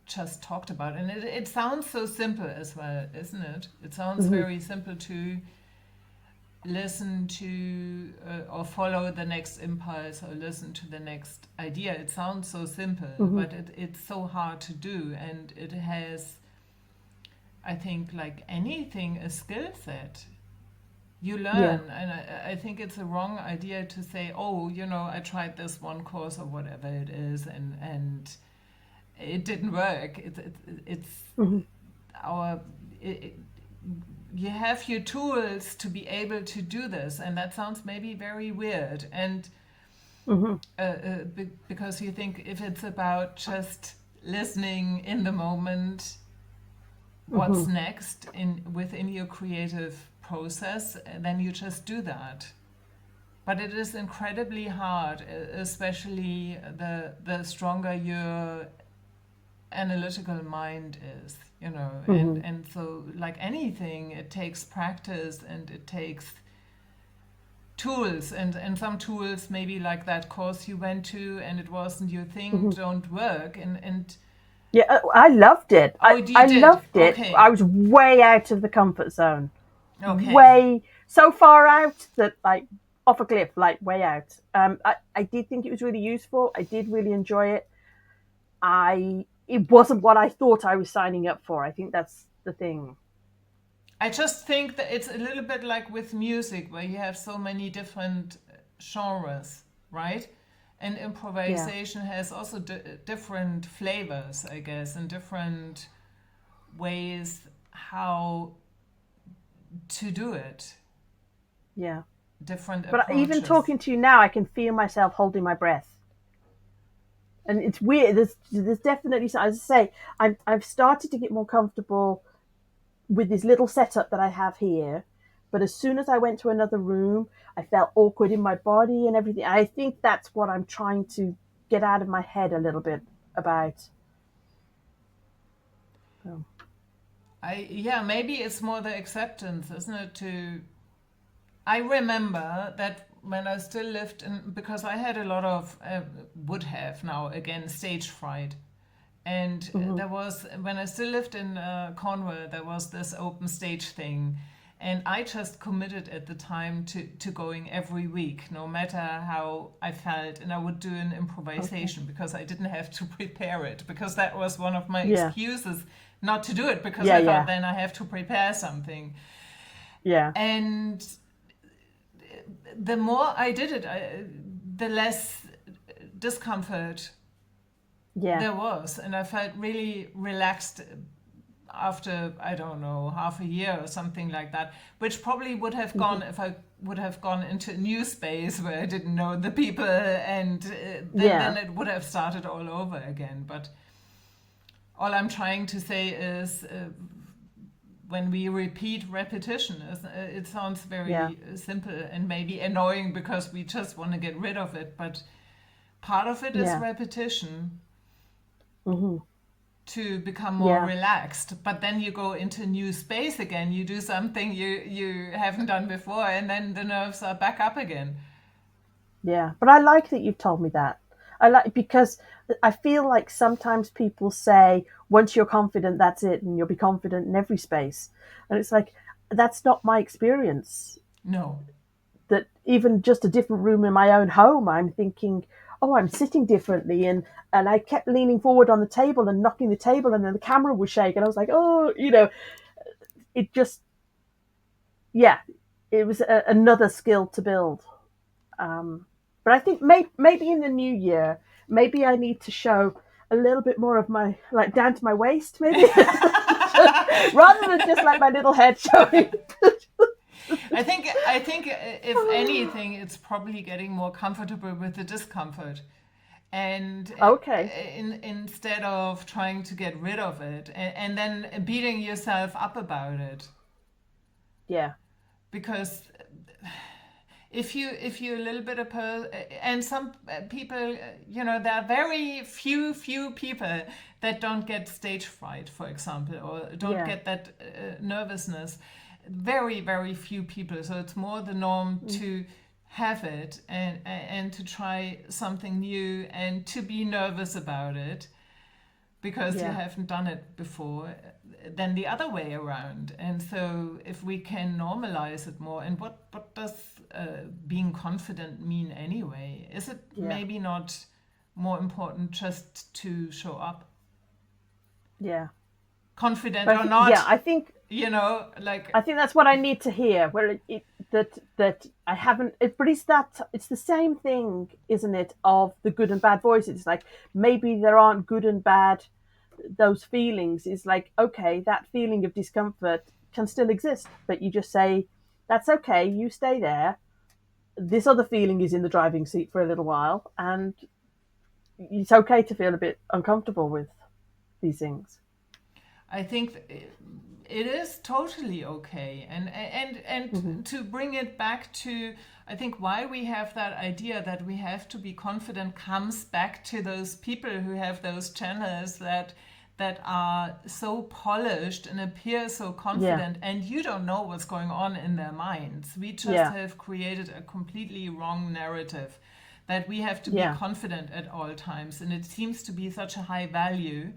just talked about. And it sounds so simple as well, isn't it? It sounds Hmm. very simple to listen to or follow the next impulse or listen to the next idea. It sounds so simple, Hmm. but it's so hard to do. And it has, I think, like anything, a skill set. You Yeah. learn, and I think it's a wrong idea to say, oh, I tried this one course or whatever it is, and it didn't work. It's Hmm. our it, you have your tools to be able to do this, and that sounds maybe very weird, and Hmm. because you think if it's about just listening in the moment, Hmm. what's next in within your creative process, then you just do that. But it is incredibly hard, especially the stronger your analytical mind is, and Hmm. so like anything, it takes practice and it takes tools, and some tools, maybe like that course you went to and it wasn't your thing, Hmm. don't work, and Yeah, I loved it. oh, I you did, loved it. okay, I was way out of the comfort zone, okay. way so far out that like off a cliff, like way out. I did think it was really useful. I did really enjoy it. It wasn't what I thought I was signing up for. I think that's the thing. I just think that it's a little bit like with music, where you have so many different genres, right? And Yeah, improvisation has also different flavors, I guess, and different ways how to do it, yeah. different But even approaches. talking to you now, I can feel myself holding my breath, and it's weird. There's definitely, as I say, I've started to get more comfortable with this little setup that I have here. But as soon as I went to another room, I felt awkward in my body and everything. I think that's what I'm trying to get out of my head a little bit about. So, Yeah, maybe it's more the acceptance, isn't it? I remember that when I still lived in, because I had a lot of, would have now again, stage fright. And mm-hmm. there was, when I still lived in Cornwall, there was this open stage thing. And I just committed at the time to going every week, no matter how I felt. And I would do an Okay. improvisation because I didn't have to prepare it, because that was one of my Yeah. excuses not to do it, because Yeah. I thought Yeah. then I have to prepare something. Yeah. And the more I did it, the less discomfort Yeah. there was. And I felt really relaxed after, I don't know, half a year or something like that, which probably would have Mm-hmm. gone if I would have gone into a new space where I didn't know the people, and then Yeah. it would have started all over again. But all I'm trying to say is, when we repeat repetition, it sounds Yeah. very simple and maybe annoying because we just want to get rid of it, but part of it is Yeah. repetition Mm-hmm. to become more Yeah. relaxed. But then you go into new space again, you do something you haven't done before, and then the nerves are back up again. Yeah. But I like that you've told me that. I like because I feel like sometimes people say once you're confident, that's it, and you'll be confident in every space. And it's like that's not my experience. No. that even just a different room in my own home, I'm thinking, oh, I'm sitting differently, and I kept leaning forward on the table and knocking the table, and then the camera was shaking. I was like, oh, it just, yeah, it was another skill to build. But I think maybe in the new year, maybe I need to show a little bit more of my, like, down to my waist, maybe, rather than just like my little head showing. I think if anything, it's probably getting more comfortable with the discomfort, and Okay. instead of trying to get rid of it, and then beating yourself up about it, Yeah. because if you a little bit of and some people, there are very few people that don't get stage fright, for example, or don't Yeah. get that nervousness. Very very few people, so it's more the norm to have it, and to try something new and to be nervous about it because you Yeah. haven't done it before, than the other way around. And so if we can normalize it more, and what does being confident mean anyway? Is it Yeah. maybe not more important just to show up, Yeah. confident But or not? I think Like, that's what I need to hear. Where that I haven't. But it's the same thing, isn't it? Of the good and bad voices. It's like maybe there aren't good and bad. Those feelings is like, okay, that feeling of discomfort can still exist, but you just say, that's okay. You stay there. This other feeling is in the driving seat for a little while, and it's okay to feel a bit uncomfortable with these things. I think it is totally okay, and to bring it back to, I think why we have that idea that we have to be confident comes back to those people who have those channels that are so polished and appear so Yeah. confident, and you don't know what's going on in their minds. We just Yeah. have created a completely wrong narrative that we have to be Yeah. confident at all times, and it seems to be such a high value.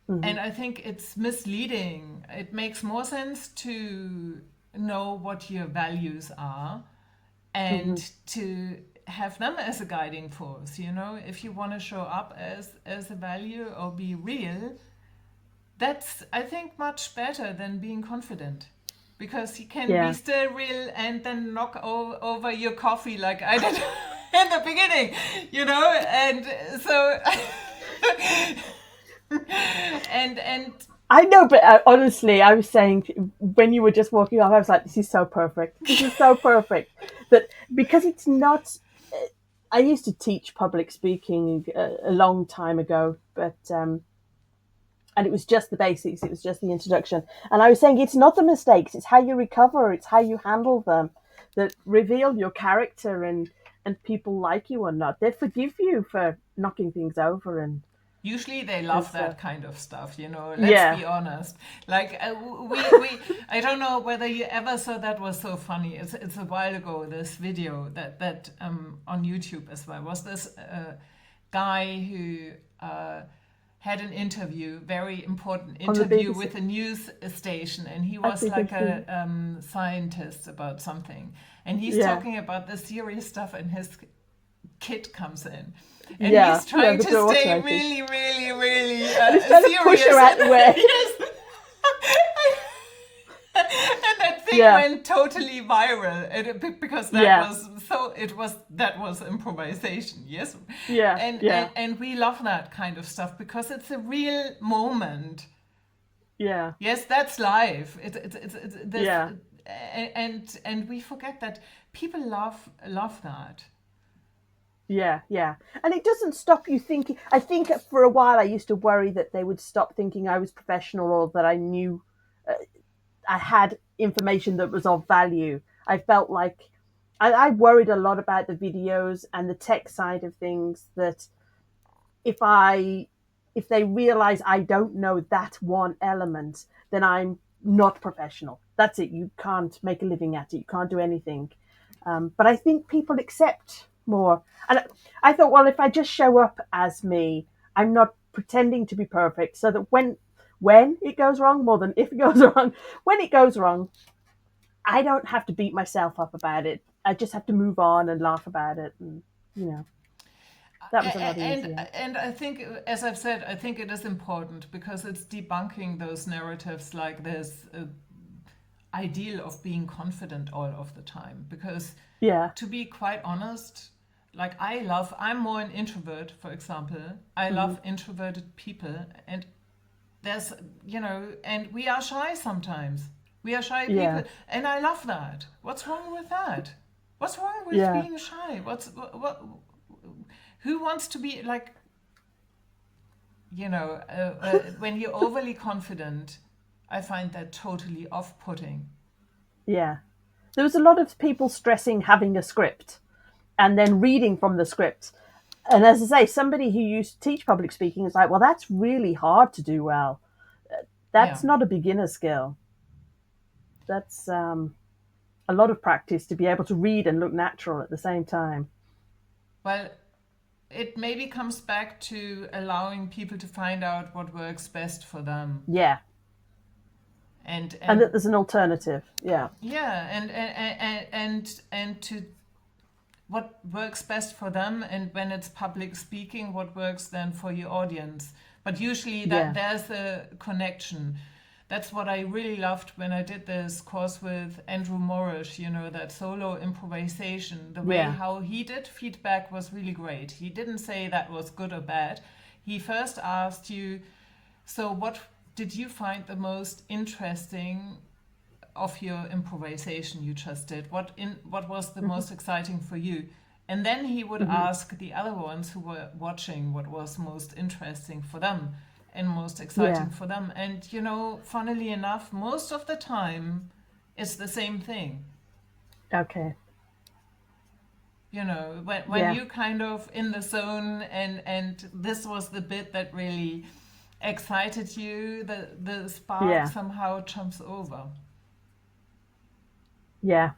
Hmm. And I think it's misleading. It makes more sense to know what your values are and Hmm. to have them as a guiding force. If you want to show up as a value or be real, that's, I think, much better than being confident. Because you can be Yeah. still real and then knock over your coffee like I did in the beginning, and so and I know, but honestly, I was saying when you were just walking off, I was like, "This is so perfect. This is so perfect." That because it's not. I used to teach public speaking a long time ago, but and it was just the basics. It was just the introduction, and I was saying it's not the mistakes; it's how you recover. It's how you handle them that reveal your character, and people like you or not. They forgive you for knocking things over, usually they and love so that kind of stuff, let's yeah. be honest. Like, we I don't know whether you ever saw, that was so funny. It's a while ago, this video that on YouTube as well, was this guy who had an interview, very important On the interview, BBC. with a news station, and he I was think I've like a seen. scientist about something, and he's Yeah, talking about the serious stuff, and his kid comes in, and yeah, he's yeah. trying The to daughter, stay I think, really really really and he's trying to push her serious, out and the way. yes, and that thing Yeah, went totally viral, because yeah, that was improvisation, yes. yeah, and, yeah, and and we love that kind of stuff because it's a real moment. yeah, Yes, that's life. It's this, yeah, and we forget that people love that. yeah, yeah. And it doesn't stop you thinking. I think for a while I used to worry that they would stop thinking I was professional or that I knew I had information that was of value. I felt like I worried a lot about the videos and the tech side of things. That if I if they realize I don't know that one element, then I'm not professional. That's it. You can't make a living at it. You can't do anything. But I think people accept more. And I thought, well, if I just show up as me, I'm not pretending to be perfect, so that when it goes wrong, more than if it goes wrong, when it goes wrong, I don't have to beat myself up about it. I just have to move on and laugh about it, and that was a lot easier. And I think, as I've said, I think it is important because it's debunking those narratives like this ideal of being confident all of the time. Because Yeah. to be quite honest, like I'm more an introvert, for example. I love introverted people, and there's, and we are shy sometimes. We are shy Yeah. people, and I love that. What's wrong with that? What's wrong with Yeah. being shy? Who wants to be like, when you're overly confident, I find that totally off-putting. Yeah. There was a lot of people stressing having a script and then reading from the script. And as I say, somebody who used to teach public speaking is like, well, that's really hard to do well. Yeah. That's not a beginner skill. That's a lot of practice to be able to read and look natural at the same time. Well, it maybe comes back to allowing people to find out what works best for them. Yeah. And And that and there's an alternative. Yeah. yeah, and to what works best for them, and when it's public speaking, what works then for your audience. But usually that Yeah. there's a connection. That's what I really loved when I did this course with Andrew Morrish, that solo improvisation. The way Yeah. how he did feedback was really great. He didn't say that was good or bad. He first asked you, so what did you find the most interesting of your improvisation you just did? What was the most exciting for you? And then he would ask the other ones who were watching what was most interesting for them and most exciting Yeah. for them. And funnily enough, most of the time it's the same thing. Okay. When Yeah. you kind of in the zone, and this was the bit that really excited you, the spark Yeah. somehow jumps over. Yeah.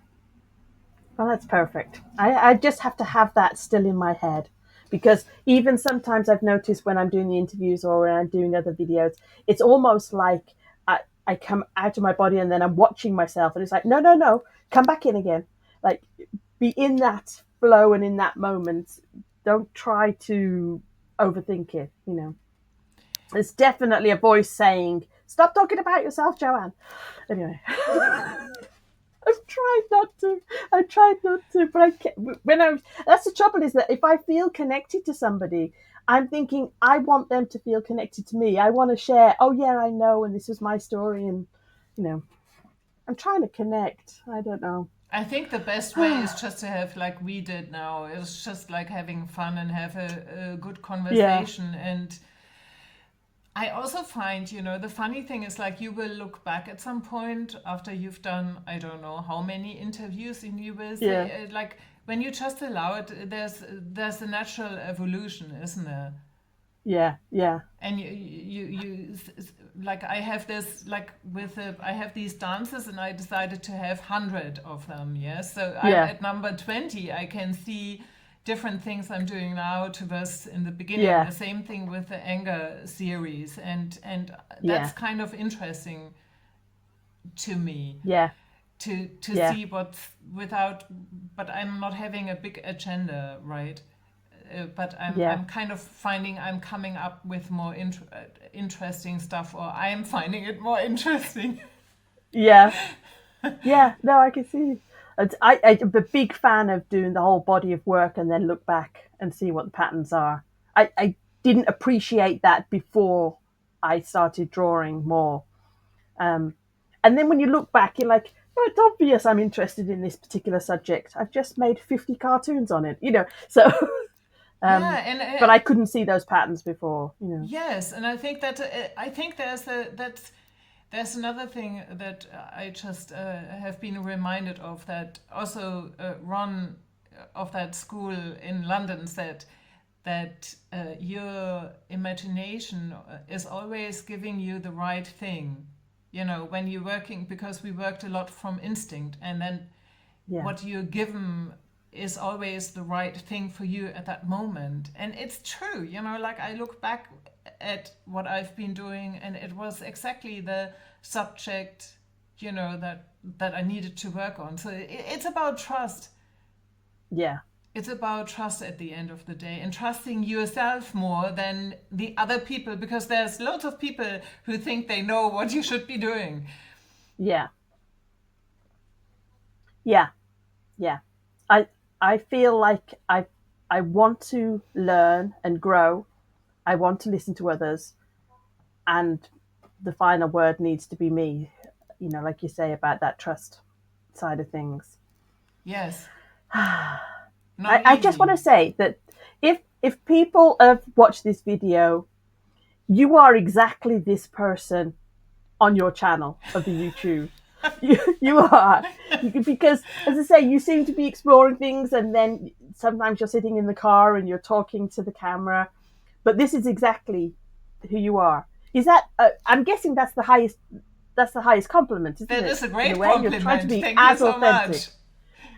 Well, that's perfect. I just have to have that still in my head, because even sometimes I've noticed when I'm doing the interviews or when I'm doing other videos, it's almost like I come out of my body and then I'm watching myself and it's like, no, no, no, come back in again. Like, be in that flow and in that moment. Don't try to overthink it. There's definitely a voice saying, stop talking about yourself, Joanne. Anyway. I've tried not to. I tried not to, but I can't. That's the trouble, is that if I feel connected to somebody, I'm thinking I want them to feel connected to me. I want to share. Oh yeah, I know, and this is my story, and you know, I'm trying to connect. I don't know. I think the best way is just to have like we did now. It's just like having fun and have a good Yeah, conversation. And I also find, the funny thing is like you will look back at some point after you've done, I don't know how many interviews, and you will yeah, say, like when you just allow it, there's a natural evolution, isn't there? yeah, yeah, And like I have this like I have these dances, and I decided to have 100 of them. Yes, so I'm yeah, at number 20. I can see different things I'm doing now to this in the beginning. yeah, The same thing with the anger series, and that's yeah, kind of interesting to me yeah, to yeah, see what's without. But I'm not having a big agenda, right? But yeah, I'm kind of finding I'm coming up with more interesting stuff, or I am finding it more interesting. yeah, yeah. No, I can see. I'm a big fan of doing the whole body of work and then look back and see what the patterns are. I didn't appreciate that before I started drawing more. Um, and then when you look back, you're like, oh, it's obvious I'm interested in this particular subject. I've just made 50 cartoons on it. So, Yeah, but I couldn't see those patterns before. yes, and I think that I think there's another thing that I just have been reminded of, that also Ron of that school in London said that your imagination is always giving you the right thing. When you're working, because we worked a lot from instinct, and then Yeah, what you're given is always the right thing for you at that moment. And it's true, like I look back at what I've been doing, and it was exactly the subject, that I needed to work on. So it's about trust. Yeah. It's about trust at the end of the day, and trusting yourself more than the other people, because there's loads of people who think they know what you should be doing. Yeah. Yeah. Yeah. I I feel like I want to learn and grow. I want to listen to others, and the final word needs to be me. Like you say about that trust side of things. Yes, not I just want easy. to say that if people have watched this video, you are exactly this person on your channel of the YouTube. You are, because as I say, you seem to be exploring things, and then sometimes you're sitting in the car and you're talking to the camera. But this is exactly who you are. Is that? I'm guessing that's the highest. That's the highest compliment, isn't That it? is a In a great way, you're trying to compliment. be Thank you as so authentic. much.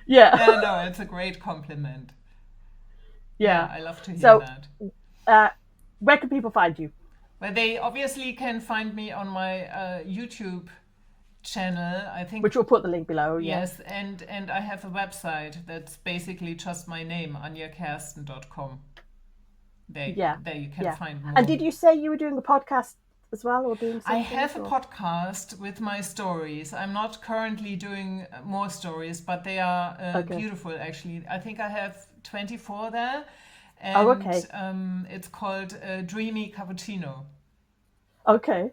Yeah, Yeah, no, it's a great compliment. Yeah, yeah. I love to hear So, that. uh, where can people find you? Well, they obviously can find me on my YouTube channel. I think Which we'll put the link below. Yeah, yes, and I have a website that's basically just my name, anjakersten.com. yeah, There you can yeah. find And more. did you say you were doing a podcast as well, or doing I something? have a Or podcast with my stories. I'm not currently doing more stories, but they are okay. beautiful actually. I think I have 24 there, Oh, and okay. it's called Dreamy Cappuccino. Okay.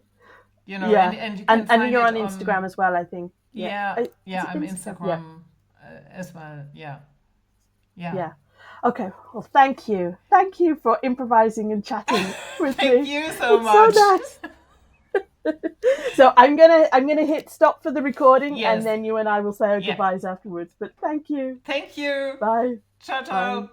You know, Yeah. and you can And find you're it on on. Instagram as well, I think. Yeah. Yeah, Is yeah, it I'm Instagram? Yeah. Instagram as well. Yeah, yeah. Yeah. Okay. Well, thank you. Thank you for improvising and chatting with Thank me. you so It's so much. nice. So I'm gonna hit stop for the recording, and Yes, then you and I will say our yeah. goodbyes afterwards. But thank you. Thank you. Bye. Ciao, Bye. ciao.